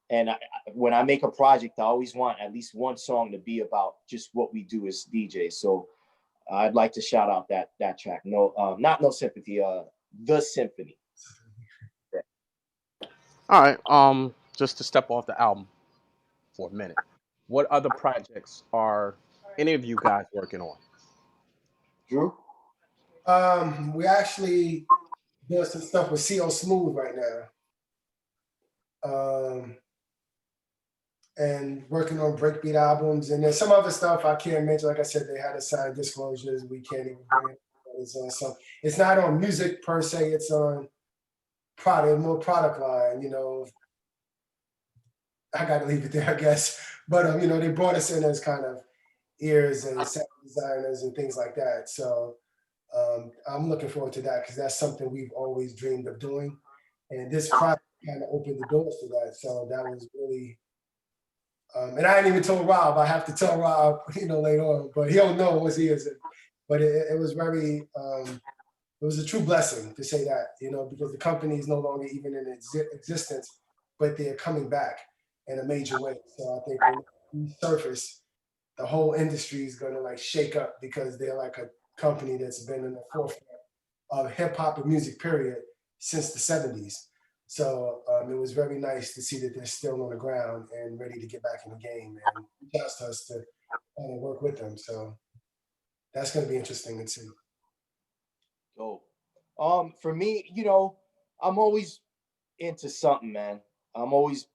And when I make a project, I always want at least one song to be about just what we do as DJs. So I'd like to shout out that track. No, not No Sympathy. The Symphony. All right. Just to step off the album for a minute, what other projects are any of you guys working on? Drew. We actually doing some stuff with CO Smooth right now. And working on breakbeat albums, and then some other stuff I can't mention. Like I said, they had to sign disclosures. We can't even bring it. It's on some. It's not on music per se. It's on more product line. You know, I got to leave it there, I guess. But you know, they brought us in as kind of ears and sound designers and things like that. So I'm looking forward to that because that's something we've always dreamed of doing, and this project kind of opened the doors to that. So that was really. And I ain't even told Rob. I have to tell Rob, you know, later on, but he'll know once he is it. But it was very, it was a true blessing to say that, you know, because the company is no longer even in existence, but they're coming back in a major way. So I think when we surface, the whole industry is going to like shake up because they're like a company that's been in the forefront of hip hop and music period since the 70s. So it was very nice to see that they're still on the ground and ready to get back in the game and trust us to work with them. So that's going to be interesting to see. Dope. For me, you know, I'm always into something, man. I'm always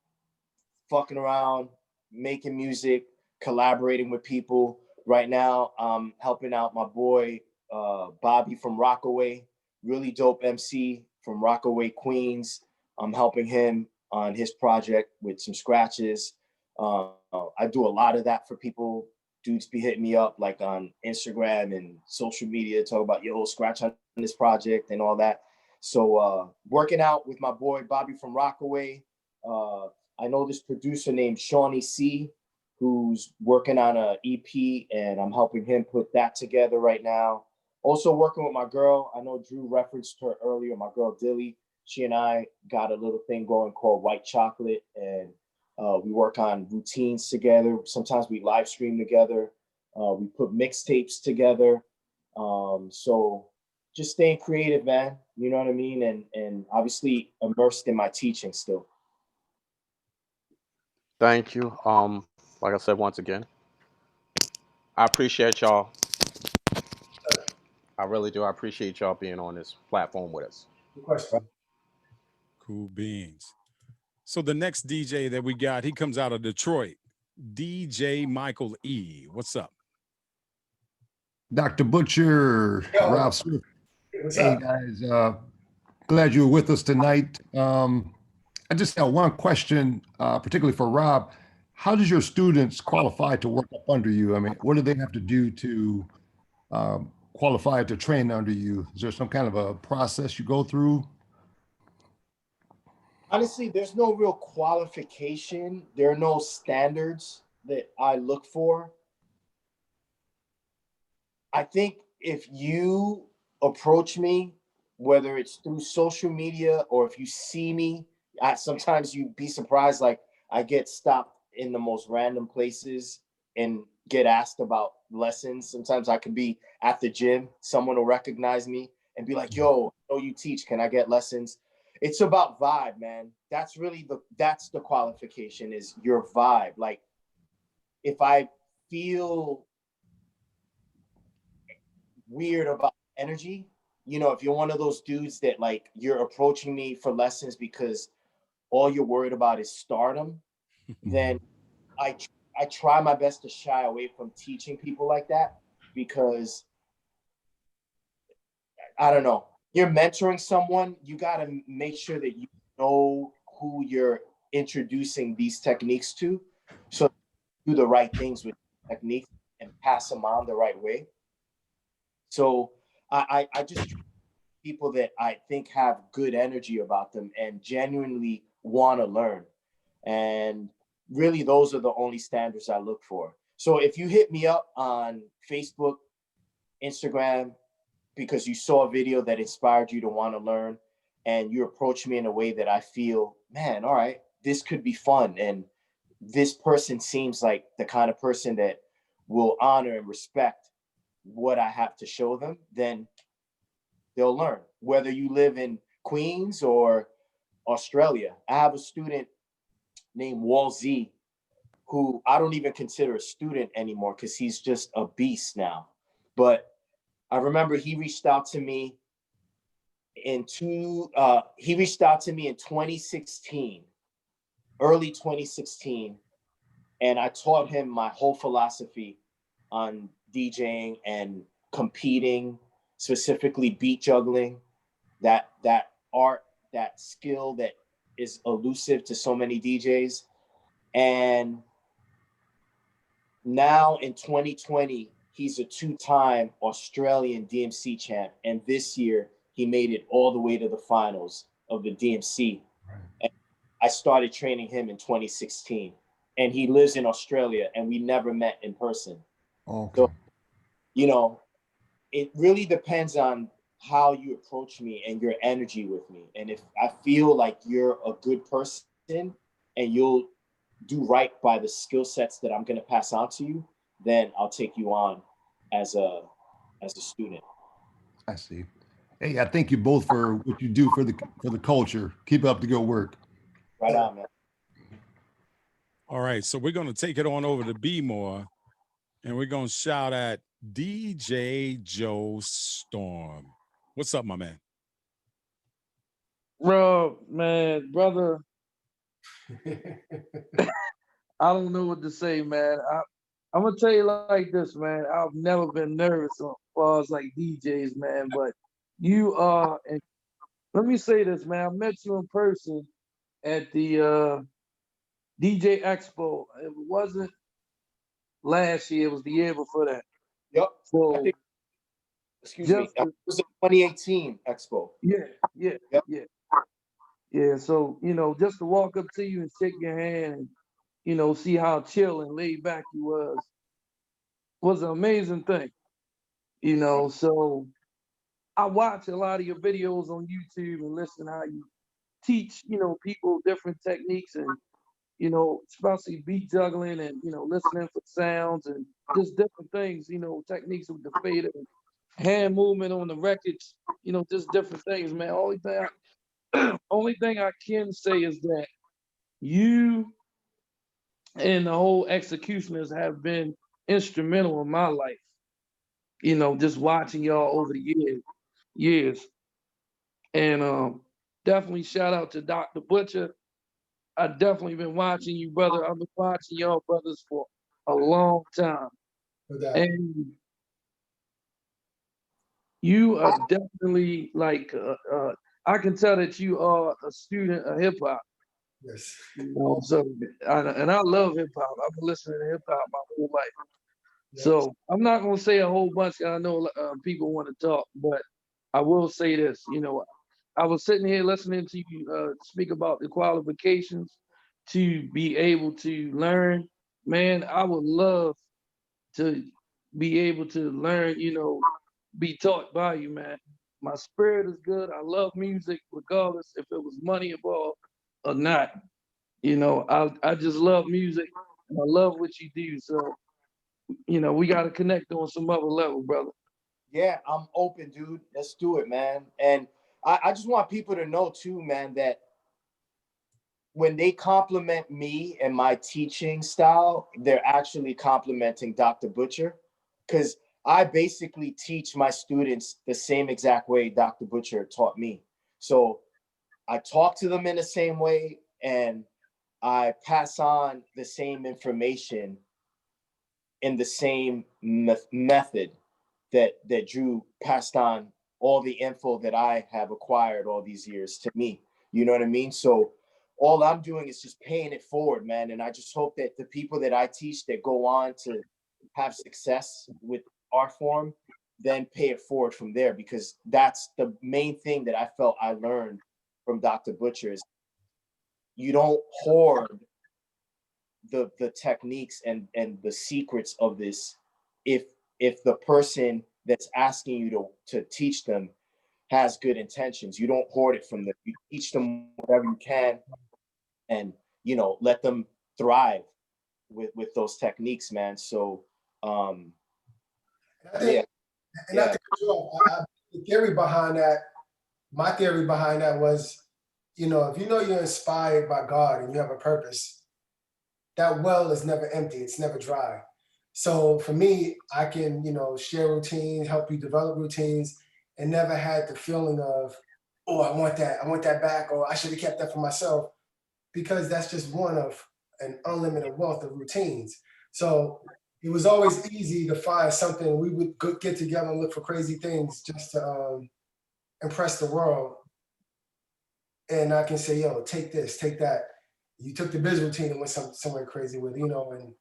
fucking around, making music, collaborating with people. Right now, I'm helping out my boy Bobby from Rockaway, really dope MC from Rockaway, Queens. I'm helping him on his project with some scratches. I do a lot of that for people. Dudes be hitting me up like on Instagram and social media, talk about, yo, scratch on this project and all that. So working out with my boy Bobby from Rockaway. I know this producer named Shawnee C, who's working on an EP, and I'm helping him put that together right now. Also working with my girl. I know Drew referenced her earlier, my girl Dilly. She and I got a little thing going called White Chocolate, and we work on routines together. Sometimes we live stream together. We put mixtapes together. So just staying creative, man. You know what I mean? And obviously immersed in my teaching still. Thank you. Like I said, once again, I appreciate y'all. I really do. I appreciate y'all being on this platform with us. Good question. Cool beans. So the next DJ that we got, he comes out of Detroit. DJ Michael E. What's up? Dr. Butcher, Yo. Rob Swift. What's Hey up? guys, glad you were with us tonight. I just have one question, particularly for Rob. How does your students qualify to work up under you? I mean, what do they have to do to qualify to train under you? Is there some kind of a process you go through? Honestly, there's no real qualification. There are no standards that I look for. I think if you approach me, whether it's through social media or if you see me, sometimes you'd be surprised. Like I get stopped in the most random places and get asked about lessons. Sometimes I could be at the gym, someone will recognize me and be like, yo, I know you teach, can I get lessons? It's about vibe, man. That's really that's the qualification, is your vibe. Like if I feel weird about energy, you know, if you're one of those dudes that like you're approaching me for lessons because all you're worried about is stardom, then I try my best to shy away from teaching people like that, because I don't know, you're mentoring someone, you got to make sure that you know who you're introducing these techniques to, so do the right things with techniques and pass them on the right way. So I just people that I think have good energy about them and genuinely want to learn. And really, those are the only standards I look for. So if you hit me up on Facebook, Instagram, because you saw a video that inspired you to want to learn, and you approach me in a way that I feel, man, all right, this could be fun. And this person seems like the kind of person that will honor and respect what I have to show them, then they'll learn. Whether you live in Queens or Australia, I have a student named Wall Z who I don't even consider a student anymore because he's just a beast now. But I remember he reached out to me in 2016, early 2016, and I taught him my whole philosophy on DJing and competing, specifically beat juggling, that art, that skill that is elusive to so many DJs. And now in 2020, he's a two-time Australian DMC champ. And this year, he made it all the way to the finals of the DMC. And I started training him in 2016. And he lives in Australia, and we never met in person. Okay. So, you know, it really depends on how you approach me and your energy with me. And if I feel like you're a good person and you'll do right by the skill sets that I'm going to pass on to you, then I'll take you on as a student. I see. Hey, I thank you both for what you do for the culture. Keep up the good work. Right on, man. All right, so we're going to take it on over to B-More, and we're going to shout at DJ Joe Storm. What's up, my man? Bro, man, brother, I don't know what to say, man. I'm gonna tell you like this, man. I've never been nervous as far as like DJs, man. But you are, and let me say this, man. I met you in person at the DJ Expo. It wasn't last year; it was the year before that. Yep. I So think, excuse me, just it was the 2018 Expo. yeah, Yep. yeah. So just to walk up to you and shake your hand, and see how chill and laid back you was an amazing thing. So I watch a lot of your videos on YouTube and listen how you teach, people different techniques and, especially beat juggling and, listening for sounds and just different things, techniques with the fader and hand movement on the records, just different things, man. Only thing I can say is that you and the whole executioners have been instrumental in my life. Just watching y'all over the years. And definitely shout out to Dr. Butcher. I definitely been watching you, brother. I've been watching y'all brothers for a long time. No doubt. And you are definitely like I can tell that you are a student of hip hop. Yes. So and I love hip hop. I've been listening to hip hop my whole life. Yes. So I'm not gonna say a whole bunch. I know people want to talk, but I will say this. I was sitting here listening to you speak about the qualifications to be able to learn. Man, I would love to be able to learn. Be taught by you, man. My spirit is good. I love music, regardless if it was money involved or not. I just love music and I love what you do. So we got to connect on some other level, brother. Yeah, I'm open, dude. Let's do it, man. And I just want people to know too, man, that when they compliment me and my teaching style, they're actually complimenting Dr. Butcher, because I basically teach my students the same exact way Dr. Butcher taught me. So I talk to them in the same way and I pass on the same information in the same method that Drew passed on all the info that I have acquired all these years to me. You know what I mean? So all I'm doing is just paying it forward, man. And I just hope that the people that I teach that go on to have success with our form, then pay it forward from there, because that's the main thing that I felt I learned from Dr. Butcher is you don't hoard the techniques and the secrets of this if the person that's asking you to teach them has good intentions. You don't hoard it from them. You teach them whatever you can, and let them thrive with those techniques, man. So I think, yeah, and I think the theory behind that, my theory behind that was, if you're inspired by God and you have a purpose, that well is never empty. It's never dry. So for me, I can, share routines, help you develop routines, and never had the feeling of, oh, I want that back, or I should have kept that for myself, because that's just one of an unlimited wealth of routines. So it was always easy to find something. We would get together and look for crazy things just to impress the world. And I can say, yo, take this, take that. You took the biz routine and went somewhere crazy with, and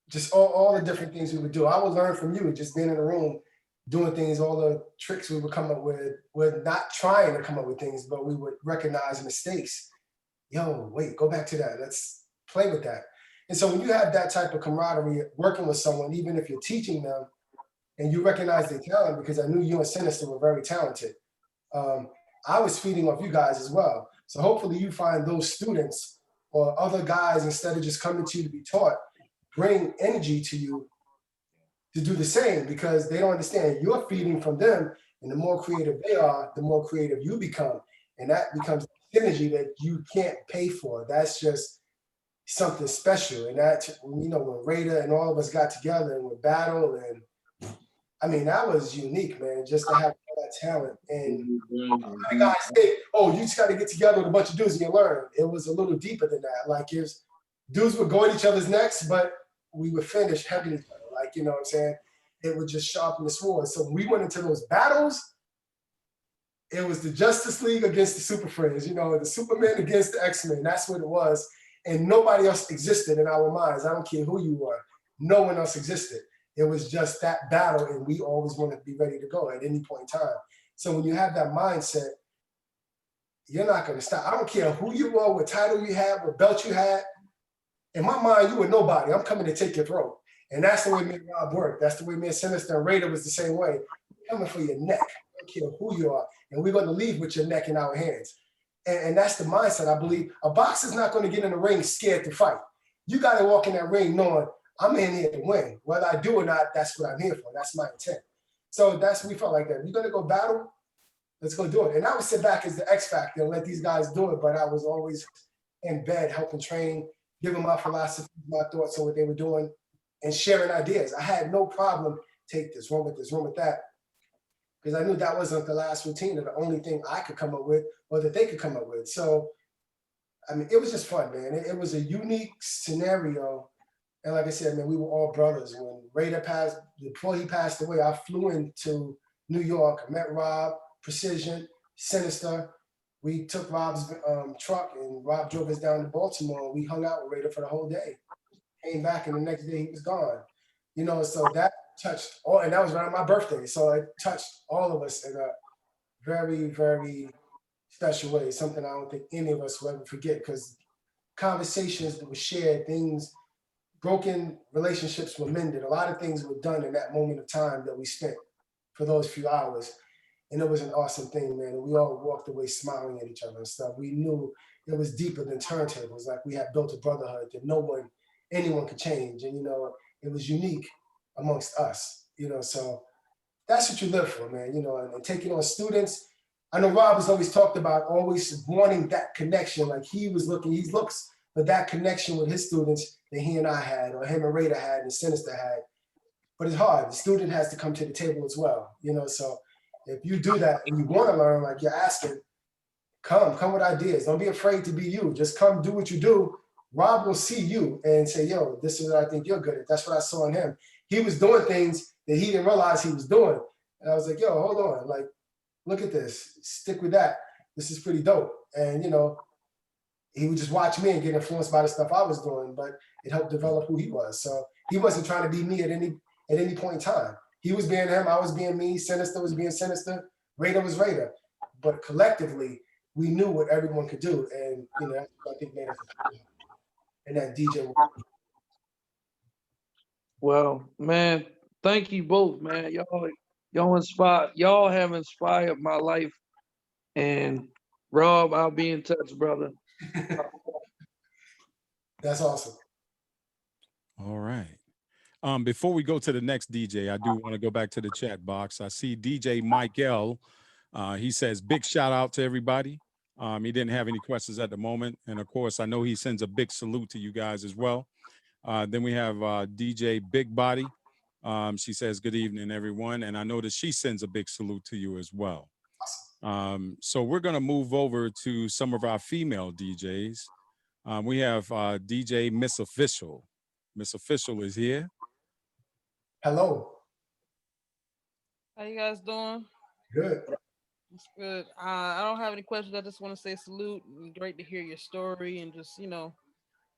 just all the different things we would do. I would learn from you, just being in the room, doing things, all the tricks we would come up with not trying to come up with things, but we would recognize mistakes. Yo, wait, go back to that. Let's play with that. And so when you have that type of camaraderie, working with someone, even if you're teaching them and you recognize their talent, because I knew you and Sinister were very talented, I was feeding off you guys as well. So hopefully you find those students or other guys, instead of just coming to you to be taught, bring energy to you to do the same, because they don't understand you're feeding from them. And the more creative they are, the more creative you become. And that becomes energy that you can't pay for. That's just something special. And that, when Raider and all of us got together and we battled, and I mean, that was unique, man, just to have all that talent. And the guys say, oh, you just got to get together with a bunch of dudes and you learn. It was a little deeper than that. Like, dudes would go at each other's necks, but we would finish hugging each other. Like, you know what I'm saying? It would just sharpen the sword. So when we went into those battles, it was the Justice League against the Super Friends, the Superman against the X-Men. That's what it was. And nobody else existed in our minds. I don't care who you were. No one else existed. It was just that battle, and we always wanted to be ready to go at any point in time. So when you have that mindset, you're not going to stop. I don't care who you were, what title you had, what belt you had. In my mind, you were nobody. I'm coming to take your throat. And that's the way me and Rob worked. That's the way me and Sinister and Raider was the same way. We're coming for your neck. I don't care who you are. And we're going to leave with your neck in our hands. And that's the mindset, I believe. A boxer's not going to get in the ring scared to fight. You got to walk in that ring knowing I'm in here to win. Whether I do or not, that's what I'm here for. That's my intent. So we felt like that. You're going to go battle? Let's go do it. And I would sit back as the X factor and let these guys do it. But I was always in bed helping train, giving my philosophy, my thoughts on what they were doing, and sharing ideas. I had no problem. Take this, run with this, run with that. Because I knew that wasn't the last routine or the only thing I could come up with or that they could come up with. So, I mean, it was just fun, man. It was a unique scenario. And like I said, man, we were all brothers. When Raider passed, before he passed away, I flew into New York, met Rob, Precision, Sinister. We took Rob's truck and Rob drove us down to Baltimore. We hung out with Raider for the whole day. Came back and the next day he was gone. So that touched all, and that was around my birthday. So it touched all of us in a very, very special way. Something I don't think any of us will ever forget, because conversations that were shared, things, broken relationships were mended. A lot of things were done in that moment of time that we spent for those few hours. And it was an awesome thing, man. And we all walked away smiling at each other and stuff. We knew it was deeper than turntables. Like, we had built a brotherhood that anyone could change. And, it was unique amongst us, so that's what you live for, man, and taking on students. I know Rob has always talked about always wanting that connection. Like, he looks for that connection with his students that he and I had, or him and Raider had, and Sinister had. But it's hard. The student has to come to the table as well, so if you do that and you want to learn, like you're asking, come with ideas. Don't be afraid to be you. Just come do what you do. Rob will see you and say, yo, this is what I think you're good at. That's what I saw in him. He was doing things that he didn't realize he was doing. And I was like, yo, hold on. Like, look at this. Stick with that. This is pretty dope. And, he would just watch me and get influenced by the stuff I was doing, but it helped develop who he was. So he wasn't trying to be me at any point in time. He was being him. I was being me. Sinister was being Sinister. Raider was Raider. But collectively, we knew what everyone could do. And, that's what I think made us. in that DJ world? Well, man, thank you both, man. Y'all have inspired my life. And Rob, I'll be in touch, brother. That's awesome. All right. Before we go to the next DJ, I do want to go back to the chat box. I see DJ Mike L. He says, big shout out to everybody. He didn't have any questions at the moment. And of course, I know he sends a big salute to you guys as well. Then we have DJ Big Body. She says, good evening, everyone. And I know that she sends a big salute to you as well. So we're going to move over to some of our female DJs. We have DJ Miss Official. Miss Official is here. Hello. How you guys doing? Good. It's good. I don't have any questions. I just want to say salute. Great to hear your story and just,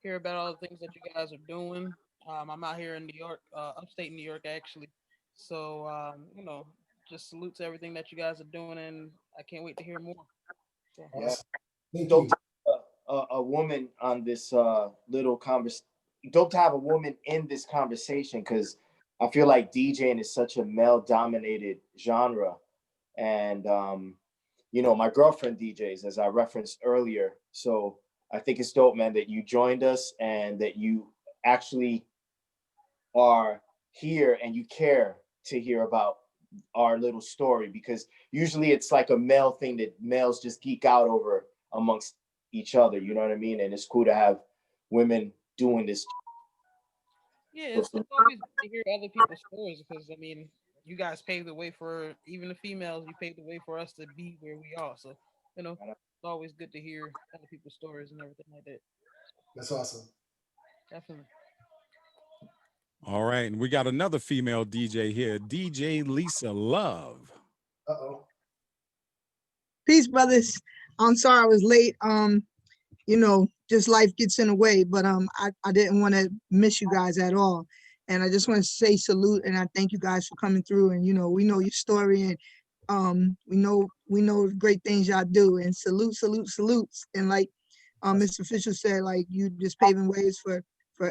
hear about all the things that you guys are doing. I'm out here in New York, upstate New York, actually. So, just salute to everything that you guys are doing, and I can't wait to hear more. So. Yeah. Thank Dope you. to have a woman on this little conversation. Dope to have a woman in this conversation, because I feel like DJing is such a male-dominated genre. And, my girlfriend DJs, as I referenced earlier. So I think it's dope, man, that you joined us and that you actually are here and you care to hear about our little story, because usually it's like a male thing that males just geek out over amongst each other. You know what I mean? And it's cool to have women doing this. Yeah, it's always good to hear other people's stories, because, you guys paved the way for, even the females, you paved the way for us to be where we are. So, it's always good to hear other people's stories and everything like that. That's awesome. Definitely. All right. And we got another female DJ here, DJ Lisa Love. Uh-oh. Peace, brothers. I'm sorry I was late. Just life gets in the way, but I didn't want to miss you guys at all. And I just want to say salute, and I thank you guys for coming through. And we know your story, and we know the great things y'all do. And salutes. And like Mr. Fisher said, like, you just paving ways for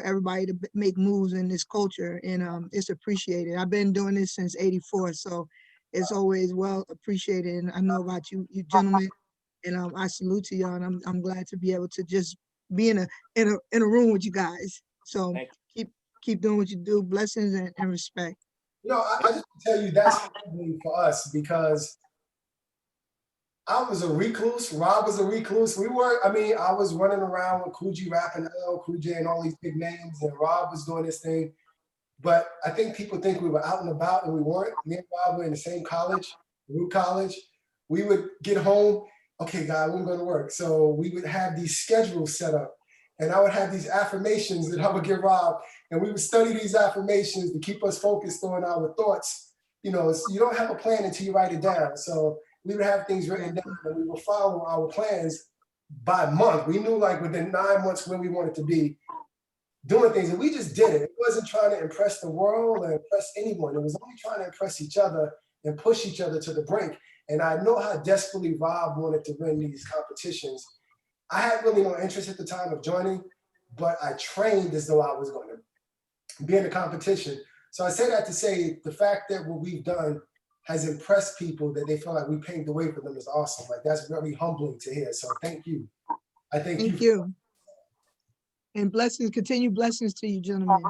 everybody to make moves in this culture, and it's appreciated. I've been doing this since '84, so it's always well appreciated. And I know about you gentlemen, and I salute to y'all, and I'm glad to be able to just be in a room with you guys. So keep doing what you do. Blessings and respect. I just tell you that's humbling for us, because I was a recluse. Rob was a recluse. I was running around with Cool G Rap and LL Cool J and all these big names, and Rob was doing this thing. But I think people think we were out and about, and we weren't. Me and Rob were in the same college, Root College. We would get home. Okay, God, we're going to work. So we would have these schedules set up, and I would have these affirmations that I would give Rob, and we would study these affirmations to keep us focused on our thoughts. You don't have a plan until you write it down. So we would have things written down, and we would follow our plans by month. We knew, like, within 9 months where we wanted to be doing things, and we just did it. It wasn't trying to impress the world or impress anyone. It was only trying to impress each other and push each other to the brink. And I know how desperately Rob wanted to win these competitions. I had really no interest at the time of joining, but I trained as though I was going to be in the competition. So I say that to say the fact that what we've done has impressed people, that they feel like we paved the way for them, is awesome. Like, that's very humbling to hear. So thank you. I thank you. Thank you. And blessings, continue blessings to you, gentlemen.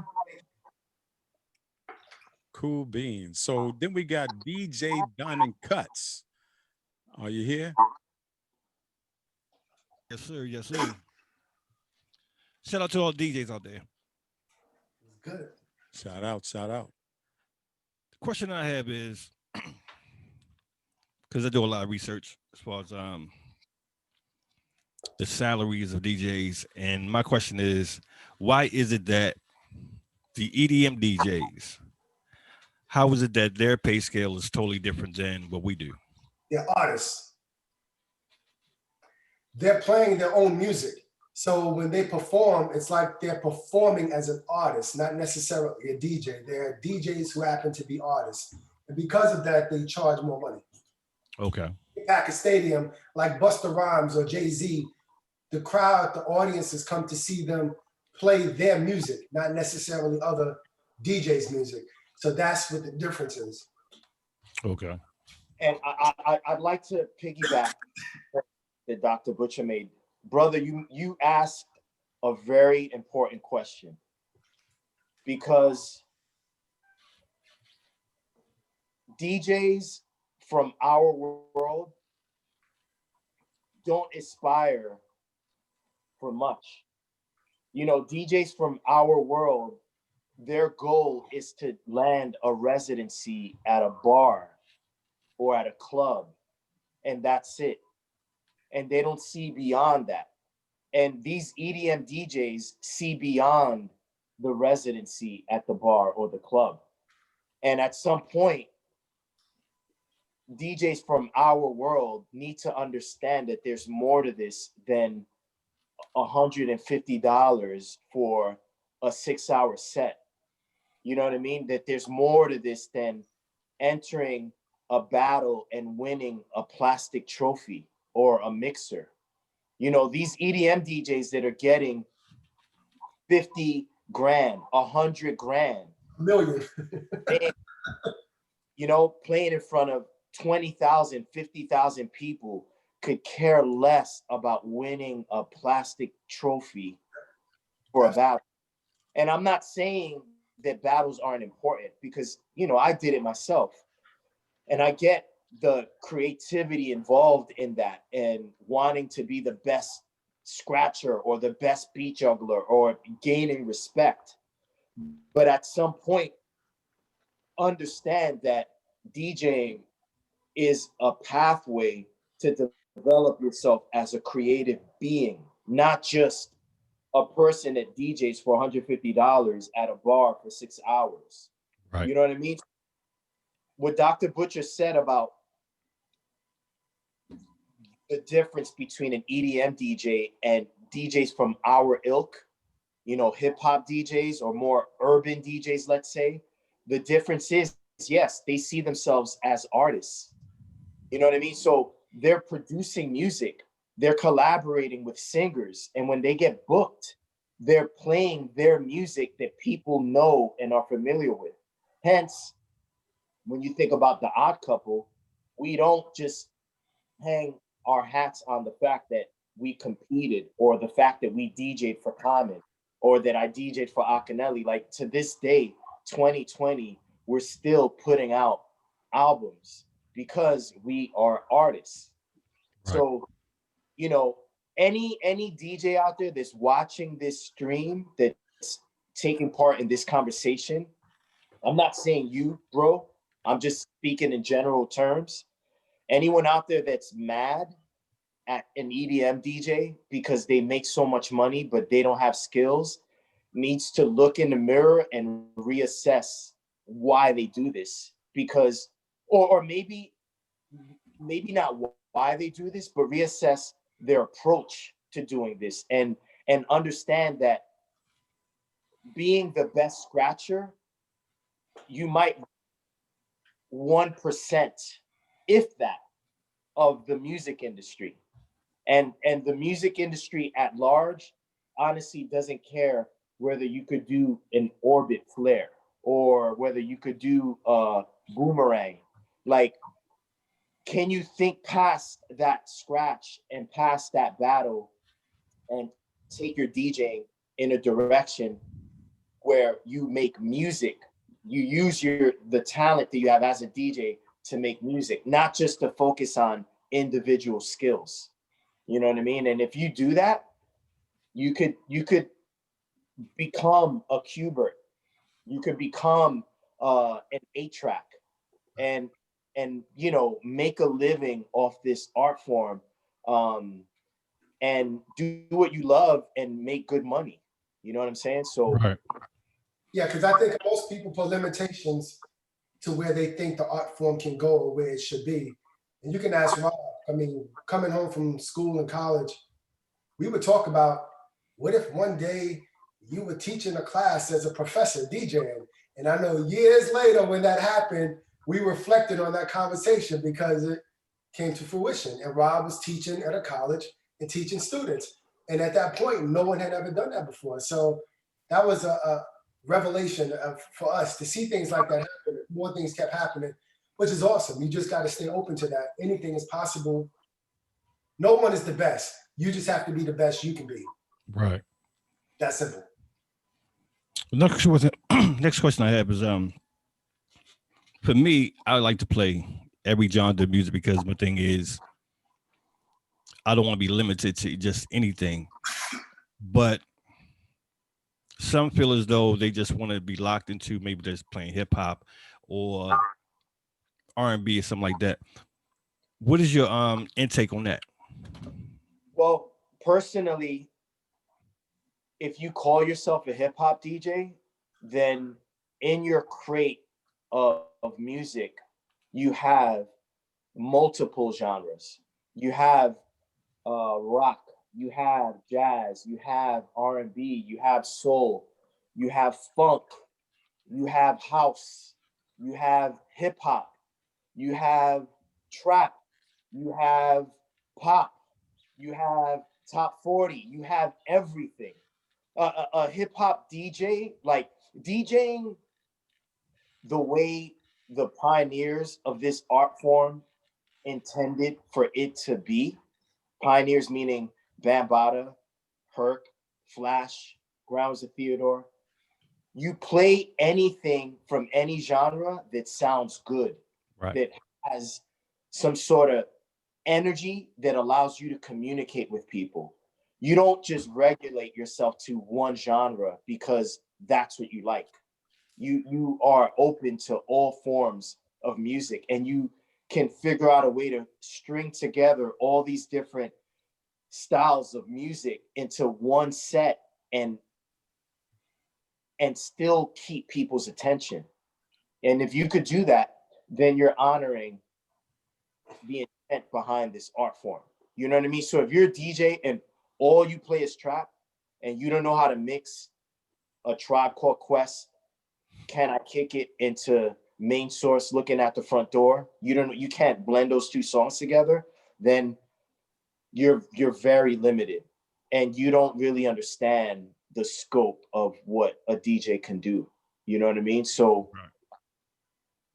Cool beans. So then we got DJ Diamond Cuts. Are you here? Yes, sir. Yes, sir. Shout out to all DJs out there. Good. Shout out. The question I have is, because I do a lot of research as far as the salaries of DJs, and my question is, why is it that the EDM DJs, how is it that their pay scale is totally different than what we do? They're artists. They're playing their own music. So when they perform, it's like they're performing as an artist, not necessarily a DJ. They're DJs who happen to be artists. And because of that, they charge more money. Okay. Pack a stadium like Busta Rhymes or Jay-Z, the crowd, the audiences come to see them play their music, not necessarily other DJs' music. So that's what the difference is. Okay. And I'd like to piggyback that Dr. Butcher made. Brother, you asked a very important question, because DJs from our world don't aspire for much. You know, DJs from our world, their goal is to land a residency at a bar or at a club, and that's it. And they don't see beyond that. And these EDM DJs see beyond the residency at the bar or the club. And at some point, DJs from our world need to understand that there's more to this than $150 for a 6-hour set. You know what I mean? That there's more to this than entering a battle and winning a plastic trophy or a mixer. You know, these EDM DJs that are getting 50 grand, 100 grand, Million. and, you know, playing in front of 20,000, 50,000 people could care less about winning a plastic trophy for a battle. And I'm not saying that battles aren't important, because, you know, I did it myself. And I get the creativity involved in that and wanting to be the best scratcher or the best beat juggler or gaining respect. But at some point, understand that DJing is a pathway to develop yourself as a creative being, not just a person that DJs for $150 at a bar for 6 hours. Right. You know what I mean? What Dr. Butcher said about the difference between an EDM DJ and DJs from our ilk, you know, hip hop DJs or more urban DJs, let's say, the difference is, yes, they see themselves as artists. You know what I mean? So they're producing music, they're collaborating with singers, and when they get booked, they're playing their music that people know and are familiar with. Hence, when you think about The Odd Couple, we don't just hang our hats on the fact that we competed or the fact that we DJ'd for Common or that I DJ'd for Akinelli. Like, to this day, 2020, we're still putting out albums because we are artists. Right. So, you know, any DJ out there that's watching this stream, that's taking part in this conversation, I'm not saying you, bro. I'm just speaking in general terms. Anyone out there that's mad at an EDM DJ because they make so much money but they don't have skills needs to look in the mirror and reassess why they do this. Because, or maybe not why they do this, but reassess their approach to doing this, and understand that being the best scratcher, you might 1%, if that, of the music industry. And the music industry at large honestly doesn't care whether you could do an orbit flare or whether you could do a boomerang. Like, can you think past that scratch and past that battle and take your DJing in a direction where you make music? You use the talent that you have as a DJ to make music, not just to focus on individual skills. You know what I mean? And if you do that, you could become a Qbert. You could become an 8-track, and you know, make a living off this art form, and do what you love and make good money. You know what I'm saying? So Right. Yeah, because I think most people put limitations to where they think the art form can go or where it should be. And you can ask Rob. I mean, coming home from school and college, we would talk about, what if one day you were teaching a class as a professor DJing? And I know years later when that happened, we reflected on that conversation because it came to fruition. And Rob was teaching at a college and teaching students. And at that point, no one had ever done that before. So that was a revelation for us to see things like that happen. More things kept happening, which is awesome. You just got to stay open to that. Anything is possible. No one is the best. You just have to be the best you can be. Right. That's simple. Next question I have is for me, I like to play every genre of music because my thing is I don't want to be limited to just anything. But some feel as though they just want to be locked into maybe just playing hip hop or R&B or something like that. What is your intake on that? Well, personally, if you call yourself a hip hop DJ, then in your crate of music, you have multiple genres. You have rock, you have jazz, you have R&B, you have soul, you have funk, you have house, you have hip hop, you have trap, you have pop, you have top 40, you have everything. A hip hop DJ, like DJing the way the pioneers of this art form intended for it to be. Pioneers meaning Bambaataa, Herc, Flash, Grounds of Theodore. You play anything from any genre that sounds good, Right. that has some sort of energy that allows you to communicate with people. You don't just regulate yourself to one genre because that's what you like. You are open to all forms of music, and you can figure out a way to string together all these different styles of music into one set and still keep people's attention. And if you could do that, then you're honoring the intent behind this art form. You know what I mean? So if you're a DJ and all you play is trap and you don't know how to mix a Tribe Called Quest, Can I Kick It into Main Source, Looking at the Front Door, you can't blend those two songs together, then you're very limited and you don't really understand the scope of what a DJ can do. You know what I mean? So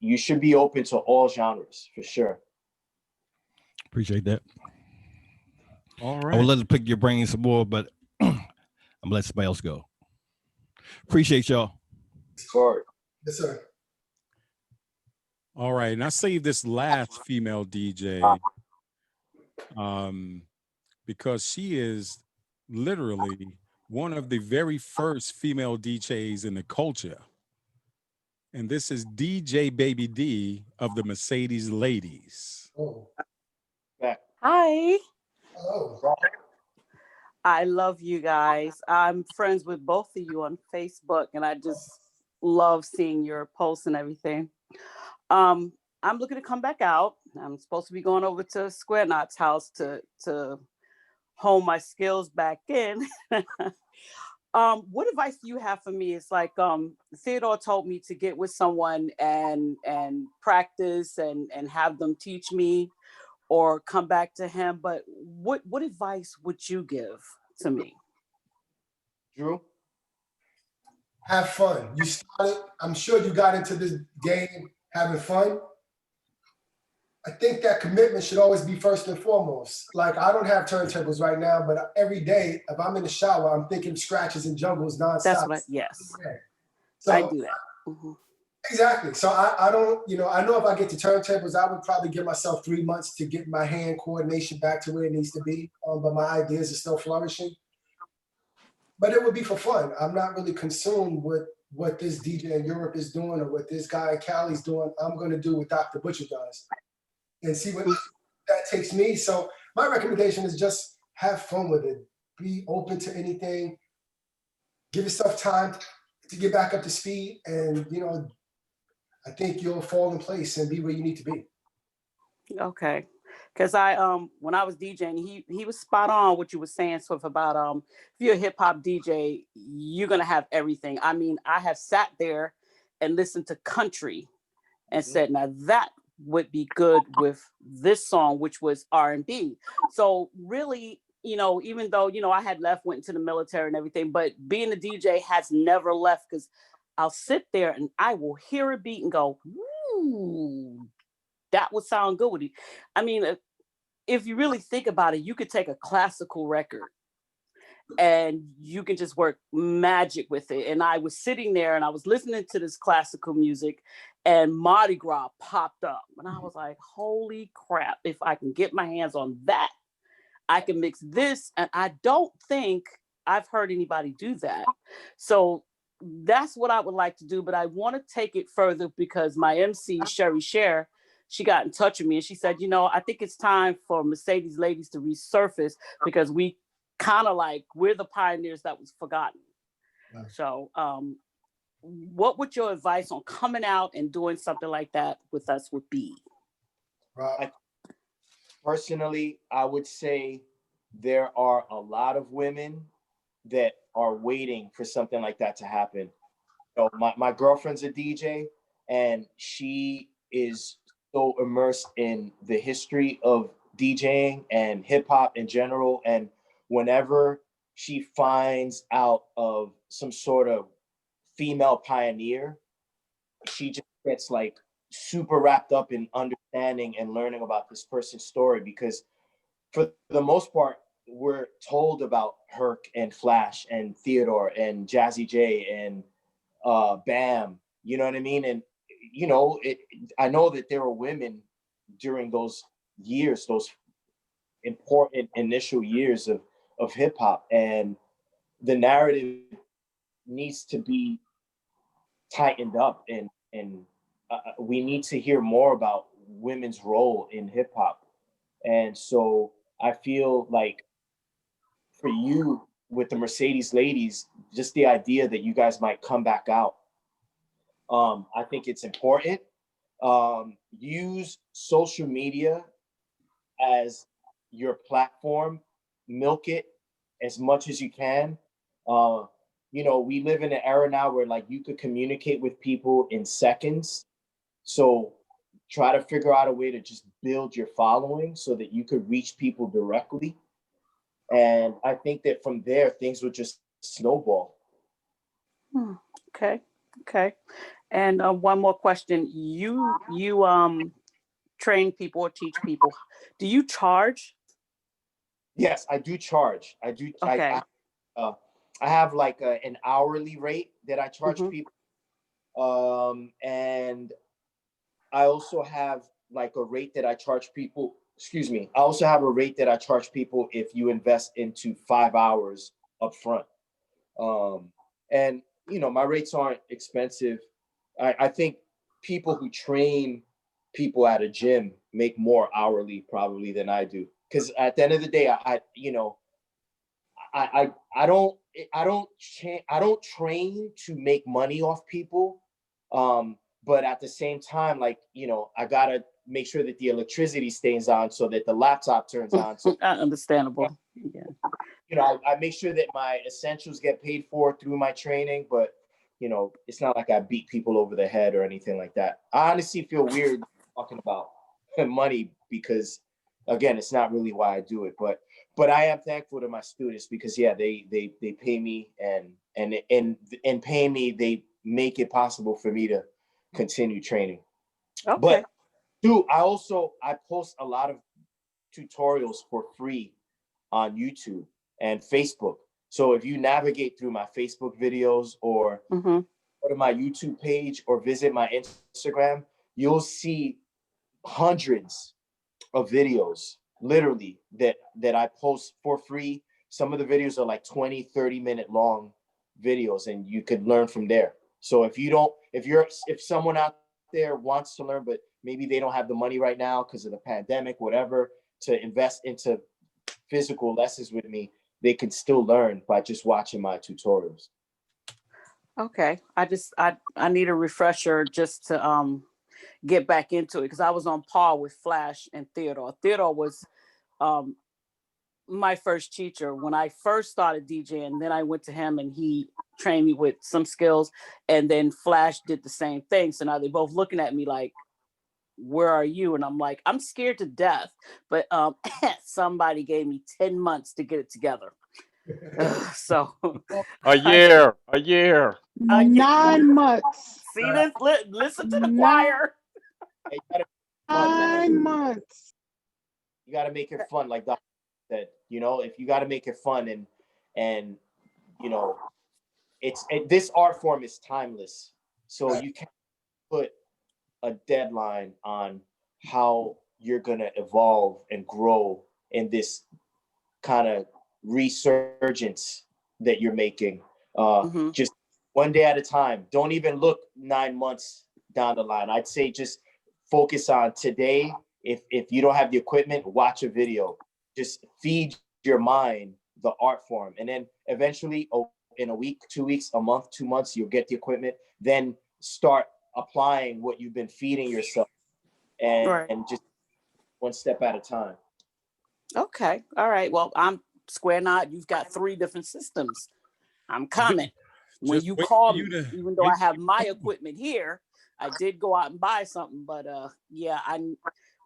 you should be open to all genres for sure. Appreciate that. All I would right. love to pick your brain some more, but I'm gonna let somebody else go. Appreciate y'all. Sorry. Yes, sir. All right. And I saved this last female DJ because she is literally one of the very first female DJs in the culture. And this is DJ Baby D of the Mercedes Ladies. Oh, Hi, hello. I love you guys. I'm friends with both of you on Facebook, and I just love seeing your posts and everything. I'm looking to come back out. I'm supposed to be going over to Square Knot's house to hone my skills back in. What advice do you have for me? It's like Theodore told me to get with someone and practice and have them teach me or come back to him. But what advice would you give to me? Drew? Have fun. You started, I'm sure you got into this game having fun. I think that commitment should always be first and foremost. Like, I don't have turntables right now, but every day, if I'm in the shower, I'm thinking scratches and jungles nonstop. That's what yes. So, I do that. Mm-hmm. Exactly. So I don't, I know if I get to turntables, I would probably give myself 3 months to get my hand coordination back to where it needs to be. But my ideas are still flourishing. But it would be for fun. I'm not really consumed with what this DJ in Europe is doing or what this guy in Cali's doing. I'm going to do what Dr. Butcher does and see what that takes me. So my recommendation is just have fun with it. Be open to anything. Give yourself time to get back up to speed. And, I think you'll fall in place and be where you need to be. Okay. Because when I was DJing, he was spot on what you were saying sort of about if you're a hip hop DJ, you're gonna have everything. I mean, I have sat there and listened to country and said, now that would be good with this song, which was R&B. So really, you know, even though, you know, I had left, went into the military and everything, but being a DJ has never left, because I'll sit there and I will hear a beat and go, ooh, that would sound good with you. I mean, if you really think about it, you could take a classical record and you can just work magic with it. And I was sitting there and I was listening to this classical music and Mardi Gras popped up. And I was like, holy crap, if I can get my hands on that, I can mix this. And I don't think I've heard anybody do that. So that's what I would like to do. But I want to take it further because my MC, Sherry Cher, she got in touch with me and she said, you know, I think it's time for Mercedes Ladies to resurface because we kind of like, we're the pioneers that was forgotten. Right. So what would your advice on coming out and doing something like that with us would be? Right. Personally, I would say there are a lot of women that are waiting for something like that to happen. So my girlfriend's a DJ and she is so immersed in the history of DJing and hip hop in general. And whenever she finds out of some sort of female pioneer, she just gets like super wrapped up in understanding and learning about this person's story, because for the most part, we're told about Herc and Flash and Theodore and Jazzy J and Bam, you know what I mean? And, you know, I know that there were women during those years, those important initial years of hip hop, and the narrative needs to be tightened up, and we need to hear more about women's role in hip hop. And so I feel like for you with the Mercedes Ladies, just the idea that you guys might come back out, I think it's important. Use social media as your platform, milk it as much as you can. You know, we live in an era now where like you could communicate with people in seconds. So try to figure out a way to just build your following so that you could reach people directly. And I think that from there, things would just snowball. Okay. And one more question. You train people or teach people. Do you charge? Yes, I do charge. I do. Okay. I have like an hourly rate that I charge people. And I also have like a rate that I charge people. Excuse me. I also have a rate that I charge people if you invest into 5 hours up front. And you know, my rates aren't expensive. I think people who train people at a gym make more hourly probably than I do. Because at the end of the day, I don't train to make money off people. But at the same time, like, you know, I gotta make sure that the electricity stays on so that the laptop turns on. So Understandable. Yeah. You know, I make sure that my essentials get paid for through my training, but you know, it's not like I beat people over the head or anything like that. I honestly feel weird talking about money because, again, it's not really why I do it. But I am thankful to my students because yeah, they pay me and paying me, they make it possible for me to continue training. Okay. But dude, I post a lot of tutorials for free on YouTube and Facebook. So if you navigate through my Facebook videos or go to my YouTube page or visit my Instagram, you'll see hundreds of videos literally that I post for free. Some of the videos are like 20, 30-minute long videos and you could learn from there. So if someone out there wants to learn, but maybe they don't have the money right now because of the pandemic, whatever, to invest into physical lessons with me, they can still learn by just watching my tutorials. Okay. I need a refresher just to get back into it because I was on par with Flash and Theodore. Theodore was my first teacher when I first started DJing. Then I went to him and he trained me with some skills. And then Flash did the same thing. So now they're both looking at me like, where are you? And I'm like, I'm scared to death, but somebody gave me 10 months to get it together. So A year, a year. I get, 9 months. see this, listen to the Nine, choir. You gotta fun, man. 9 months. You gotta make it fun, like Doc said. You know, if you gotta make it fun, and you know, this art form is timeless. So you can't put a deadline on how you're gonna evolve and grow in this kind of resurgence that you're making. Just one day at a time. Don't even look 9 months down the line. I'd say just focus on today. If you don't have the equipment, watch a video. Just feed your mind the art form, and then eventually, in a week, 2 weeks, a month, 2 months, you'll get the equipment. Then start applying what you've been feeding yourself, and just one step at a time. Okay. All right. Well, I'm Square Knot. You've got 3 different systems. I'm coming. When Just you wait call for you me, to even though wait I for have you to my come. equipment here, I did go out and buy something, but yeah,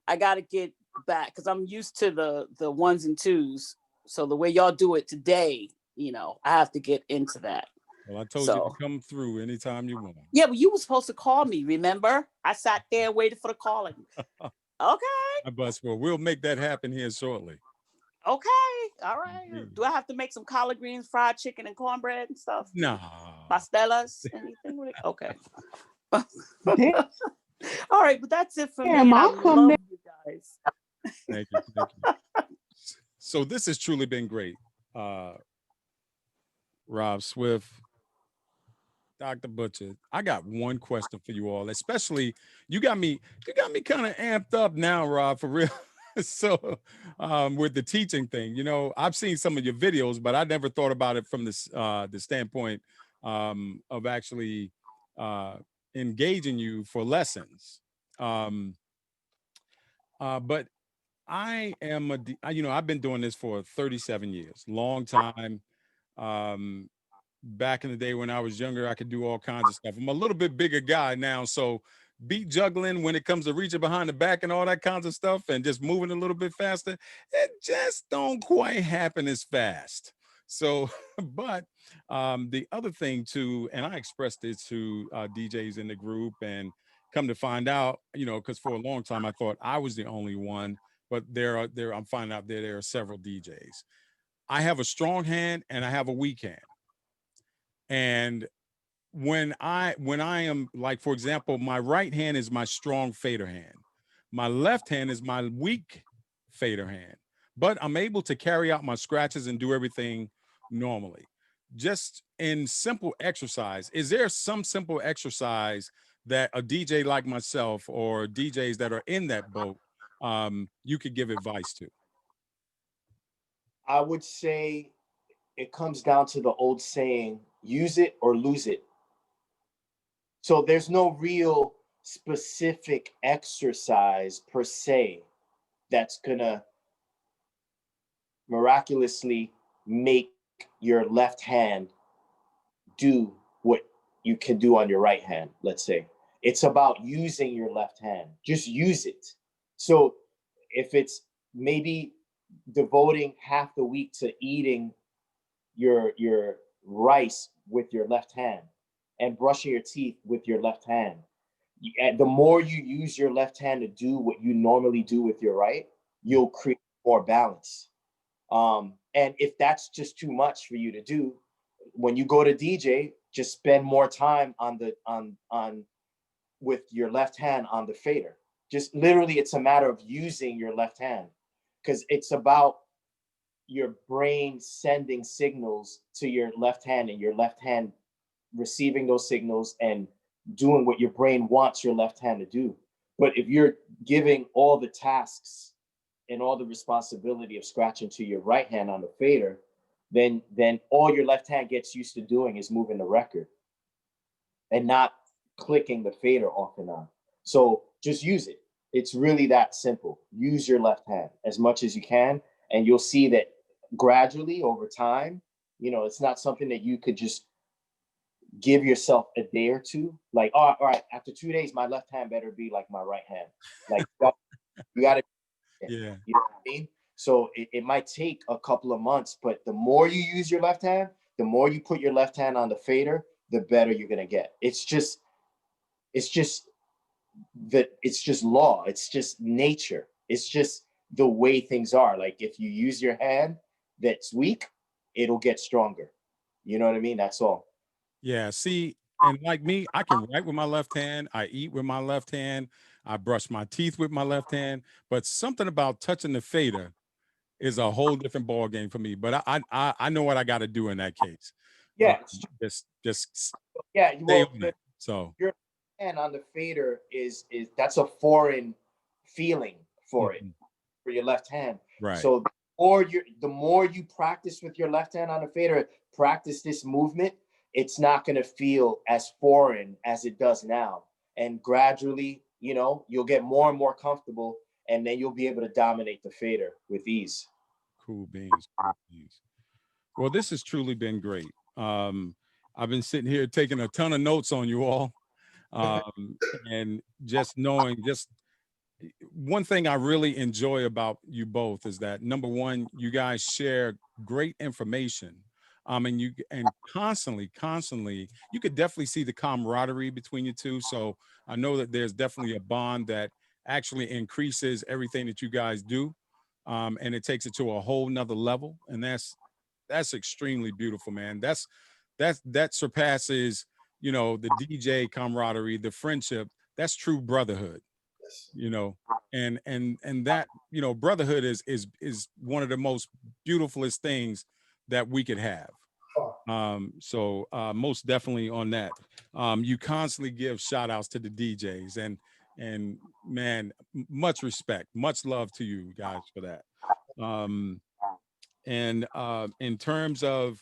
I got to get back because I'm used to the ones and twos. So the way y'all do it today, you know, I have to get into that. Well, I told you to come through anytime you want. Yeah, but you were supposed to call me, remember? I sat there and waited for the calling. Okay. But well, we'll make that happen here shortly. Okay. All right. Do I have to make some collard greens, fried chicken, and cornbread and stuff? Nah. Pastelas? Anything with it? Okay. All right, but that's it for me. Damn, I I'll come love there. you guys. Thank you. Thank you. So this has truly been great. Rob Swift, Dr. Butcher. I got one question for you all, especially you got me kind of amped up now, Rob, for real. So with the teaching thing, you know, I've seen some of your videos, but I never thought about it from this the standpoint of actually engaging you for lessons. But I am you know, I've been doing this for 37 years, long time. Back in the day when I was younger, I could do all kinds of stuff. I'm a little bit bigger guy now, so beat juggling when it comes to reaching behind the back and all that kinds of stuff and just moving a little bit faster, it just don't quite happen as fast. So, but the other thing too, and I expressed it to DJs in the group, and come to find out, you know, because for a long time I thought I was the only one, but I'm finding out there are several DJs. I have a strong hand and I have a weak hand. And when I am, like, for example, my right hand is my strong fader hand. My left hand is my weak fader hand. But I'm able to carry out my scratches and do everything normally. Just in simple exercise, is there some simple exercise that a DJ like myself or DJs that are in that boat you could give advice to? I would say it comes down to the old saying, use it or lose it. So there's no real specific exercise per se that's gonna miraculously make your left hand do what you can do on your right hand, let's say. It's about using your left hand. Just use it. So if it's maybe devoting half the week to eating your rice with your left hand and brushing your teeth with your left hand, the more you use your left hand to do what you normally do with your right, you'll create more balance. And if that's just too much for you to do, when you go to DJ, just spend more time on with your left hand on the fader. Just literally, it's a matter of using your left hand, because it's about your brain sending signals to your left hand and your left hand receiving those signals and doing what your brain wants your left hand to do. But if you're giving all the tasks and all the responsibility of scratching to your right hand on the fader, then all your left hand gets used to doing is moving the record and not clicking the fader off and on. So just use it. It's really that simple. Use your left hand as much as you can, and you'll see that gradually over time, you know, it's not something that you could just give yourself a day or two. Like, all right, after 2 days, my left hand better be like my right hand. Like, you got to, Yeah. you know what I mean? So it might take a couple of months, but the more you use your left hand, the more you put your left hand on the fader, the better you're gonna get. It's just law. It's just nature. It's just the way things are. Like, if you use your hand that's weak, it'll get stronger. You know what I mean? That's all. Yeah. See, and like me, I can write with my left hand. I eat with my left hand. I brush my teeth with my left hand. But something about touching the fader is a whole different ball game for me. But I know what I got to do in that case. Yeah, Just yeah. stay Well, on it. So your hand on the fader is that's a foreign feeling for it, for your left hand. right. So the more you practice with your left hand on the fader, practice this movement, it's not going to feel as foreign as it does now. And gradually, you'll get more and more comfortable, and then you'll be able to dominate the fader with ease. Cool beans. Cool beans. Well, this has truly been great. I've been sitting here taking a ton of notes on you all. And just knowing one thing I really enjoy about you both is that, number one, you guys share great information. And constantly, you could definitely see the camaraderie between you two. So I know that there's definitely a bond that actually increases everything that you guys do. And it takes it to a whole nother level. And that's extremely beautiful, man. That surpasses, the DJ camaraderie, the friendship. That's true brotherhood, and that, brotherhood is one of the most beautifulest things that we could have. So most definitely on that. You constantly give shout outs to the DJs, and man, much respect, much love to you guys for that. And in terms of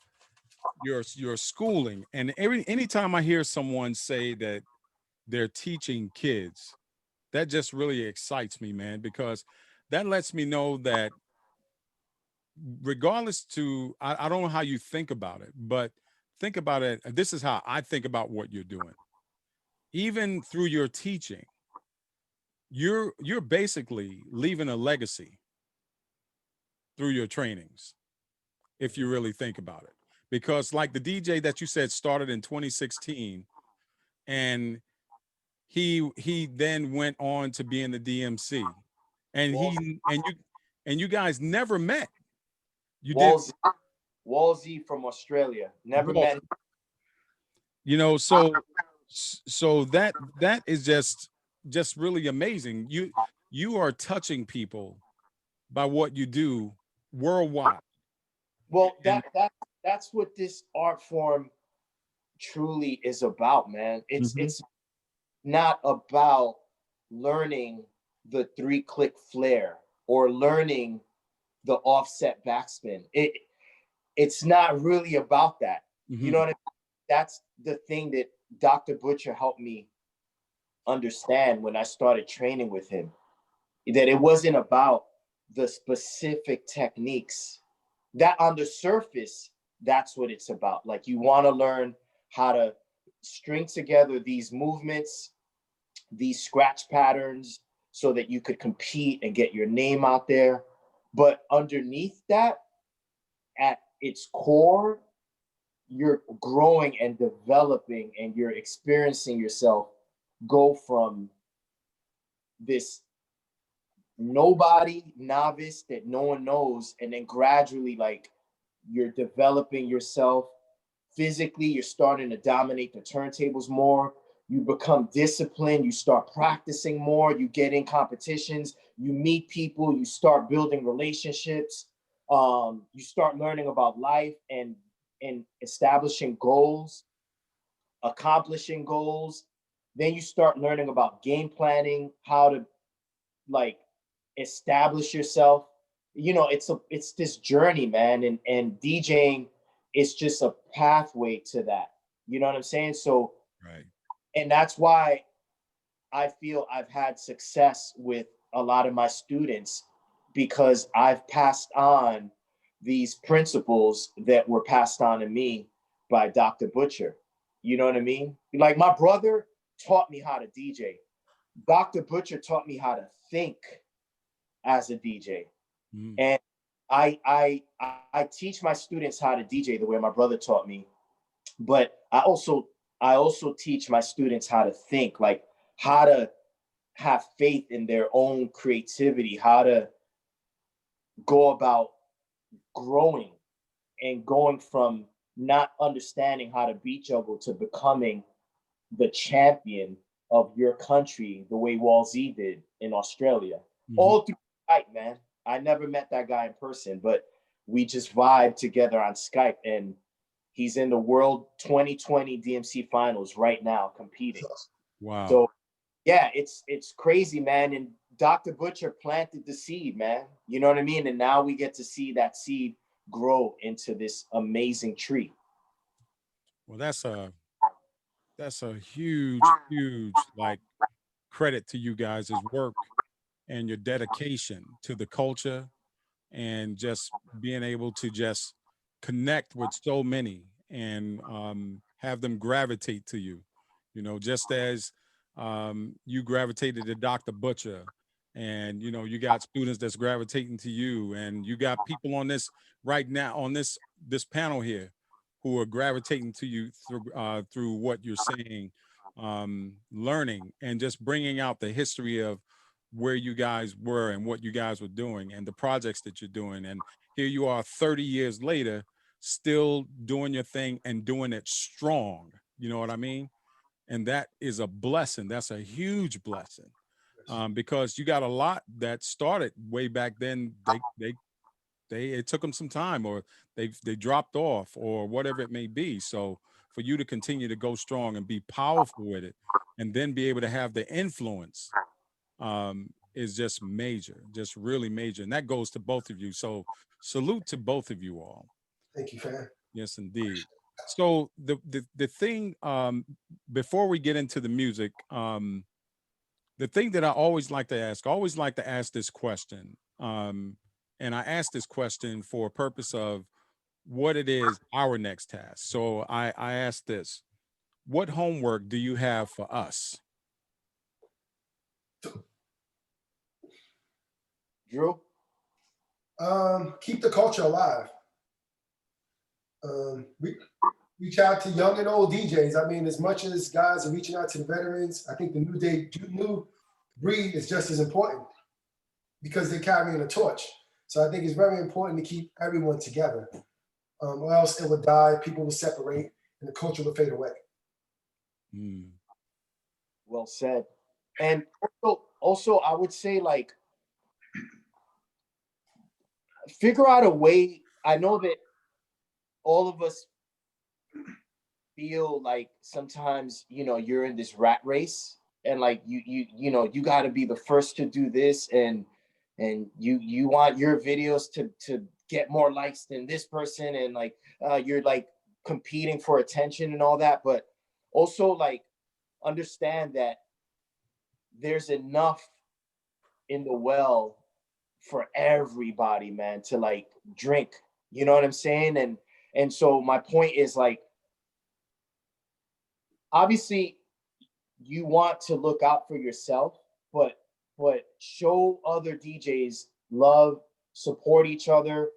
your schooling, and anytime I hear someone say that they're teaching kids, that just really excites me, man, because that lets me know that regardless I don't know how you think about it, but think about it. This is how I think about what you're doing. Even through your teaching, you're basically leaving a legacy through your trainings, if you really think about it. Because like the DJ that you said started in 2016, and he then went on to be in the DMC, and you guys never met. You did. Wolsey from Australia. Never met. So that is just really amazing. You are touching people by what you do worldwide. Well, that's what this art form truly is about, man. It's not about learning the 3-click flare or learning the offset backspin. It's not really about that. You know what I mean? That's the thing that Dr. Butcher helped me understand when I started training with him, that it wasn't about the specific techniques. That on the surface, that's what it's about. Like, you want to learn how to string together these movements, these scratch patterns, so that you could compete and get your name out there. But underneath that, at its core, you're growing and developing, and you're experiencing yourself go from this nobody novice that no one knows, and then gradually, like, you're developing yourself physically. You're starting to dominate the turntables more. You become disciplined. You start practicing more. You get in competitions. You meet people. You start building relationships. You start learning about life and establishing goals, accomplishing goals. Then you start learning about game planning, how to, like, establish yourself. It's this journey, man, and DJing is just a pathway to that. You know what I'm saying? So, right. And that's why I feel I've had success with a lot of my students, because I've passed on these principles that were passed on to me by Dr. Butcher. You know what I mean? Like my brother taught me how to DJ. Dr. Butcher taught me how to think as a DJ. Mm. And I teach my students how to DJ the way my brother taught me. But I also teach my students how to think, like how to have faith in their own creativity, how to go about growing and going from not understanding how to beat juggle to becoming the champion of your country the way Walzy did in Australia. Mhm. All through Skype, man. I never met that guy in person, but we just vibe together on Skype, and he's in the World 2020 DMC finals right now competing. Wow. So yeah, it's crazy, man. And Dr. Butcher planted the seed, man. You know what I mean? And now we get to see that seed grow into this amazing tree. Well, that's a huge, huge like credit to you guys' work and your dedication to the culture and just being able to just connect with so many and have them gravitate to you. You know, just as you gravitated to Dr. Butcher, and you know, you got students that's gravitating to you, and you got people on this right now on this panel here who are gravitating to you through what you're saying, learning and just bringing out the history of where you guys were and what you guys were doing and the projects that you're doing. And here you are 30 years later, still doing your thing and doing it strong. You know what I mean? And that is a blessing. That's a huge blessing. Because you got a lot that started way back then. It took them some time, or they dropped off, or whatever it may be. So for you to continue to go strong and be powerful with it, and then be able to have the influence, is just major, just really major. And that goes to both of you. So salute to both of you all. Thank you, fam. Yes, indeed. So the thing, before we get into the music, the thing that I always like to ask, this question. And I ask this question for a purpose of what it is our next task. So I ask this: what homework do you have for us? Drew? Keep the culture alive. Reach out to young and old DJs. I mean, as much as guys are reaching out to the veterans, I think the new breed is just as important because they're carrying a torch. So I think it's very important to keep everyone together, or else it will die, people will separate, and the culture will fade away. Mm. Well said. And also, I would say, like, figure out a way. I know that all of us feel like sometimes, you know, you're in this rat race, and like you know, you got to be the first to do this, and you want your videos to get more likes than this person, and like you're like competing for attention and all that. But also, like, understand that there's enough in the well for everybody, man, to like drink. You know what I'm saying? And so my point is, like, obviously you want to look out for yourself, but show other DJs love, support each other.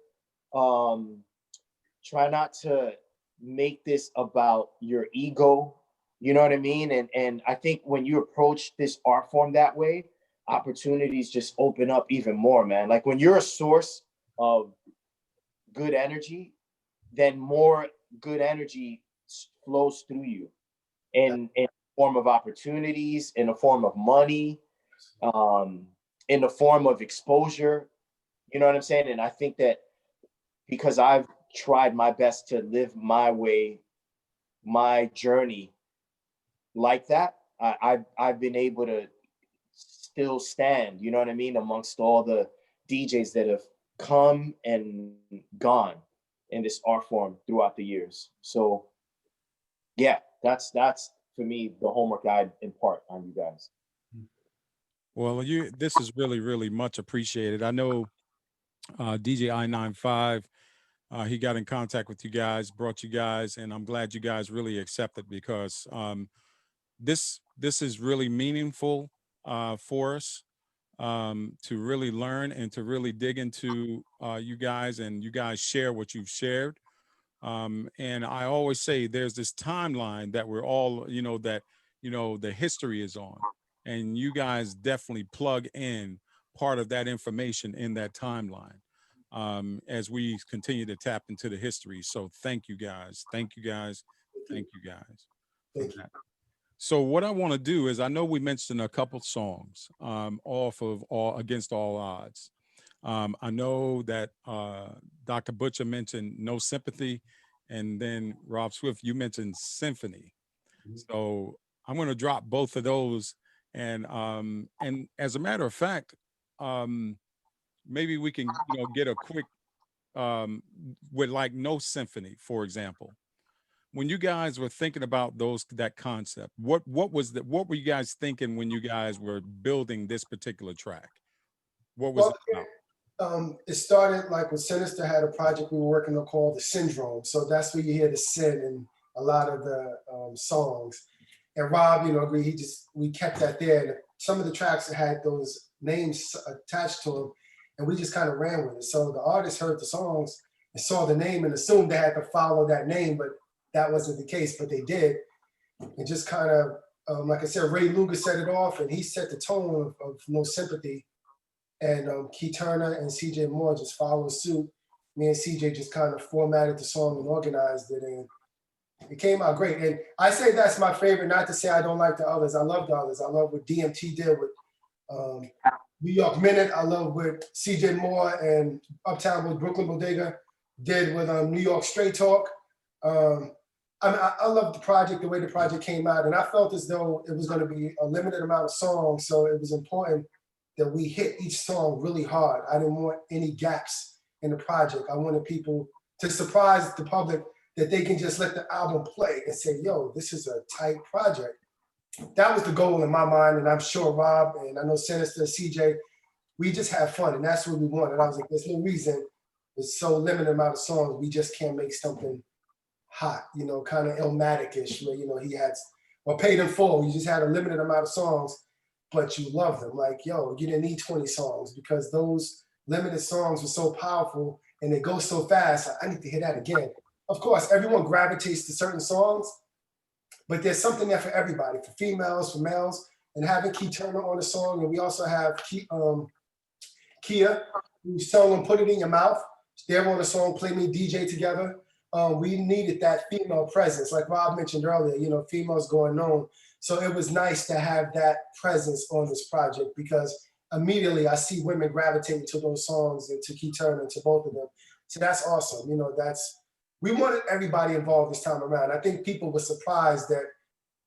Try not to make this about your ego. You know what I mean? And I think when you approach this art form that way, opportunities just open up even more, man. Like when you're a source of good energy, then more good energy flows through you in form of opportunities, in the form of money, in the form of exposure. You know what I'm saying? And I think that because I've tried my best to live my way, my journey like that, I've been able to still stand, you know what I mean, amongst all the DJs that have come and gone in this art form throughout the years. So yeah, that's for me the homework I'd impart on you guys. Well, this is really, really much appreciated. I know DJ I-95 he got in contact with you guys, brought you guys, and I'm glad you guys really accepted because this is really meaningful for us to really learn and to really dig into you guys, and you guys share what you've shared. And I always say there's this timeline that we're all, that, the history is on. And you guys definitely plug in part of that information in that timeline as we continue to tap into the history. So thank you guys. Thank you guys. Thank you guys for Thank you. that. So what I want to do is I know we mentioned a couple songs off of Against All Odds. I know that Dr. Butcher mentioned No Sympathy, and then Rob Swift, you mentioned Symphony. So I'm going to drop both of those, and as a matter of fact, maybe we can get a quick with like No Symphony, for example. When you guys were thinking about that concept, what were you guys thinking when you guys were building this particular track? What was Well, it about? it started like when Sinister had a project we were working on called The Syndrome. So that's where you hear the sin in a lot of the songs. And Rob, agreed, we kept that there. And some of the tracks had those names attached to them, and we just kind of ran with it. So the artist heard the songs and saw the name and assumed they had to follow that name, but that wasn't the case, but they did. And just kind of, like I said, Ray Luger set it off, and he set the tone of No Sympathy. And Key Turner and CJ Moore just followed suit. Me and CJ just kind of formatted the song and organized it, and it came out great. And I say that's my favorite, not to say I don't like the others. I love the others. I love what DMT did with New York Minute. I love what CJ Moore and Uptown with Brooklyn Bodega did with New York Straight Talk. I love the project, the way the project came out, and I felt as though it was going to be a limited amount of songs, so it was important that we hit each song really hard. I didn't want any gaps in the project. I wanted people to surprise the public that they can just let the album play and say, yo, this is a tight project. That was the goal in my mind, and I'm sure Rob and I know Sinister, CJ, we just have fun, and that's what we wanted. I was like, there's no reason with so limited amount of songs, we just can't make something hot, kind of Illmatic-ish, where he had, or Paid in Full, you just had a limited amount of songs, but you love them. Like, yo, you didn't need 20 songs because those limited songs were so powerful and they go so fast. I need to hear that again. Of course, everyone gravitates to certain songs, but there's something there for everybody, for females, for males, and having Key Turner on the song. And we also have Kia, who's telling them, put it in your mouth. They're on the song, Play Me DJ together. We needed that female presence. Like Rob mentioned earlier, females going known. So it was nice to have that presence on this project because immediately I see women gravitating to those songs and to Key Turner and to both of them. So that's awesome. We wanted everybody involved this time around. I think people were surprised that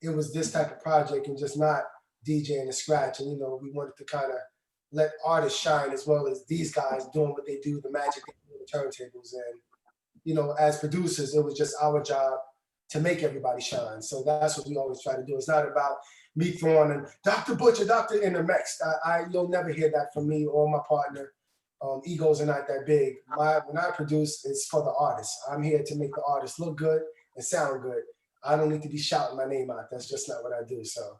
it was this type of project and just not DJing and scratch. And, we wanted to kind of let artists shine as well as these guys doing what they do, the magic they do on the turntables. And, as producers, it was just our job to make everybody shine. So that's what we always try to do. It's not about me throwing in Dr. Butcher, Dr. in the mix. You'll never hear that from me or my partner. Egos are not that big. When I produce, it's for the artist. I'm here to make the artist look good and sound good. I don't need to be shouting my name out. That's just not what I do. So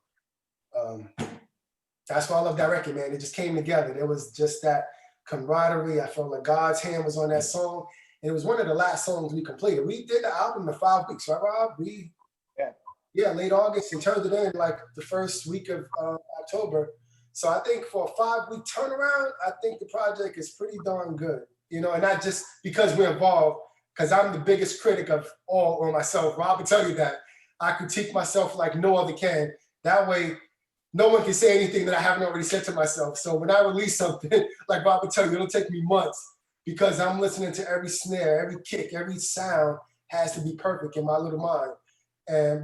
that's why I love that record, man. It just came together. There was just that camaraderie. I felt like God's hand was on that song. And it was one of the last songs we completed. We did the album in 5 weeks, right, Rob? Late August, and turned it in like the first week of October. So I think for a 5-week turnaround, I think the project is pretty darn good. And not just because we're involved, because I'm the biggest critic of all or myself. Rob will tell you that. I critique myself like no other can. That way, no one can say anything that I haven't already said to myself. So when I release something, like Rob will tell you, it'll take me months. Because I'm listening to every snare, every kick, every sound has to be perfect in my little mind.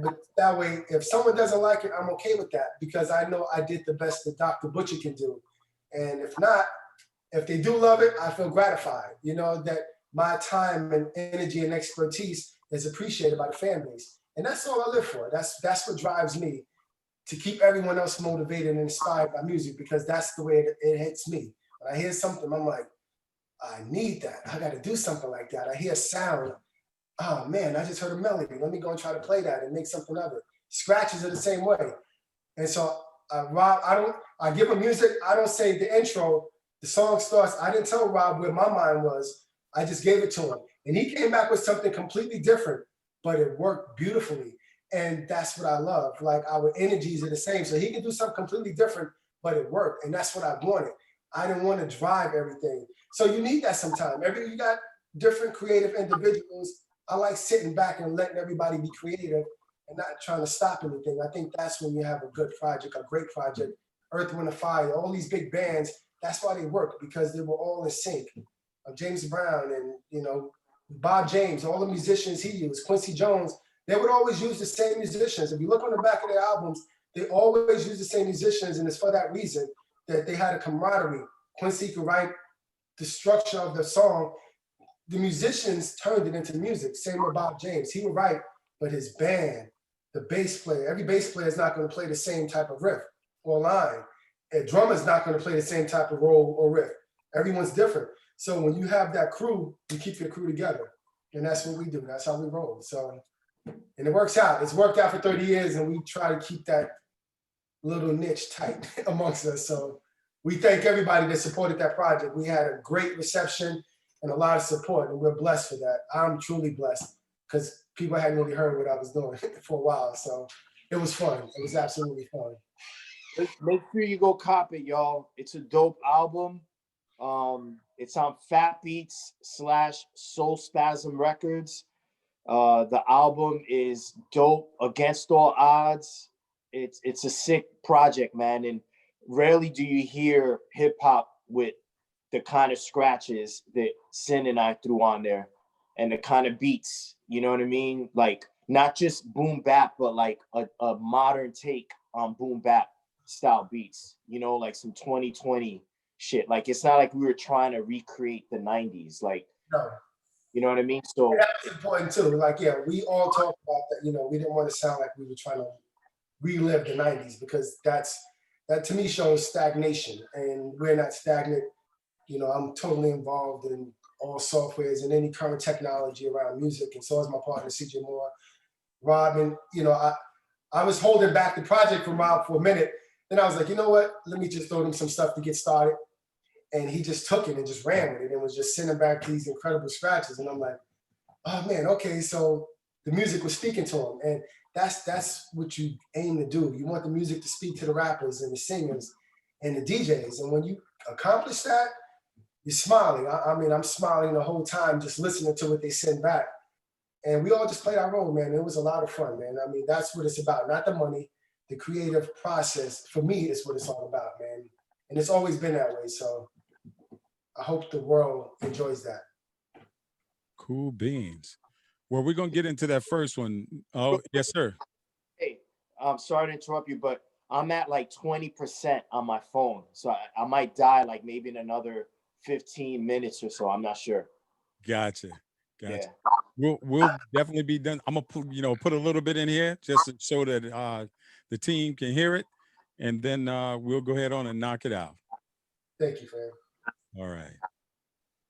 But that way, if someone doesn't like it, I'm okay with that because I know I did the best that Dr. Butcher can do. And if not, if they do love it, I feel gratified, that my time and energy and expertise is appreciated by the fan base. And that's all I live for. That's what drives me, to keep everyone else motivated and inspired by music, because that's the way it hits me. When I hear something, I'm like, I need that. I got to do something like that. I hear sound. Oh man, I just heard a melody. Let me go and try to play that and make something of it. Scratches are the same way. And so Rob, I give him music. I don't say the intro. The song starts. I didn't tell Rob where my mind was. I just gave it to him. And he came back with something completely different, but it worked beautifully. And that's what I love. Like our energies are the same. So he can do something completely different, but it worked. And that's what I wanted. I didn't want to drive everything. So you need that sometime. You got different creative individuals. I like sitting back and letting everybody be creative and not trying to stop anything. I think that's when you have a good project, a great project. Earth, Wind, and Fire, all these big bands, that's why they work, because they were all in sync. James Brown and, Bob James, all the musicians he used, Quincy Jones, they would always use the same musicians. If you look on the back of their albums, they always use the same musicians, and it's for that reason that they had a camaraderie. Quincy could write the structure of the song. The musicians turned it into music. Same with Bob James. He would write, but his band, the bass player, every bass player is not going to play the same type of riff or line. A drummer's not going to play the same type of role or riff. Everyone's different. So when you have that crew, you keep your crew together. And that's what we do. That's how we roll. So, and it works out. It's worked out for 30 years, and we try to keep that little niche tight amongst us. So we thank everybody that supported that project. We had a great reception and a lot of support, and we're blessed for that. I'm truly blessed because people hadn't really heard what I was doing for a while. So it was fun. It was absolutely fun. Make sure you go cop it, y'all. It's a dope album. It's on Fat Beats / Soul Spasm Records. The album is dope, Against All Odds. It's a sick project, man. And rarely do you hear hip hop with the kind of scratches that Sin and I threw on there, and the kind of beats. You know what I mean? Like not just boom bap, but like a modern take on boom bap style beats. Like some 2020 shit. Like it's not like we were trying to recreate the 90s. Like, No. You know what I mean? So that's important too. Like, yeah, we all talk about that. We didn't want to sound like we were trying to relive the 90s, because that to me shows stagnation, and we're not stagnant. I'm totally involved in all softwares and any current technology around music, and so is my partner CJ Moore, Rob. And I was holding back the project from Rob for a minute. Then I was like, you know what? Let me just throw him some stuff to get started. And he just took it and just ran with it and was just sending back these incredible scratches. And I'm like, oh man, okay. So the music was speaking to him. And that's what you aim to do. You want the music to speak to the rappers and the singers and the DJs. And when you accomplish that, you're smiling. I'm smiling the whole time just listening to what they send back. And we all just played our role, man. It was a lot of fun, man. That's what it's about, not the money. The creative process, for me, is what it's all about, man. And it's always been that way. So I hope the world enjoys that. Cool beans. Well, we're going to get into that first one. Oh, yes, sir. Hey, I'm sorry to interrupt you, but I'm at like 20% on my phone. So I might die like maybe in another 15 minutes or so. I'm not sure. Gotcha. Yeah. We'll definitely be done. I'm gonna put a little bit in here just to show that the team can hear it, and then we'll go ahead on and knock it out. Thank you, fam. All right.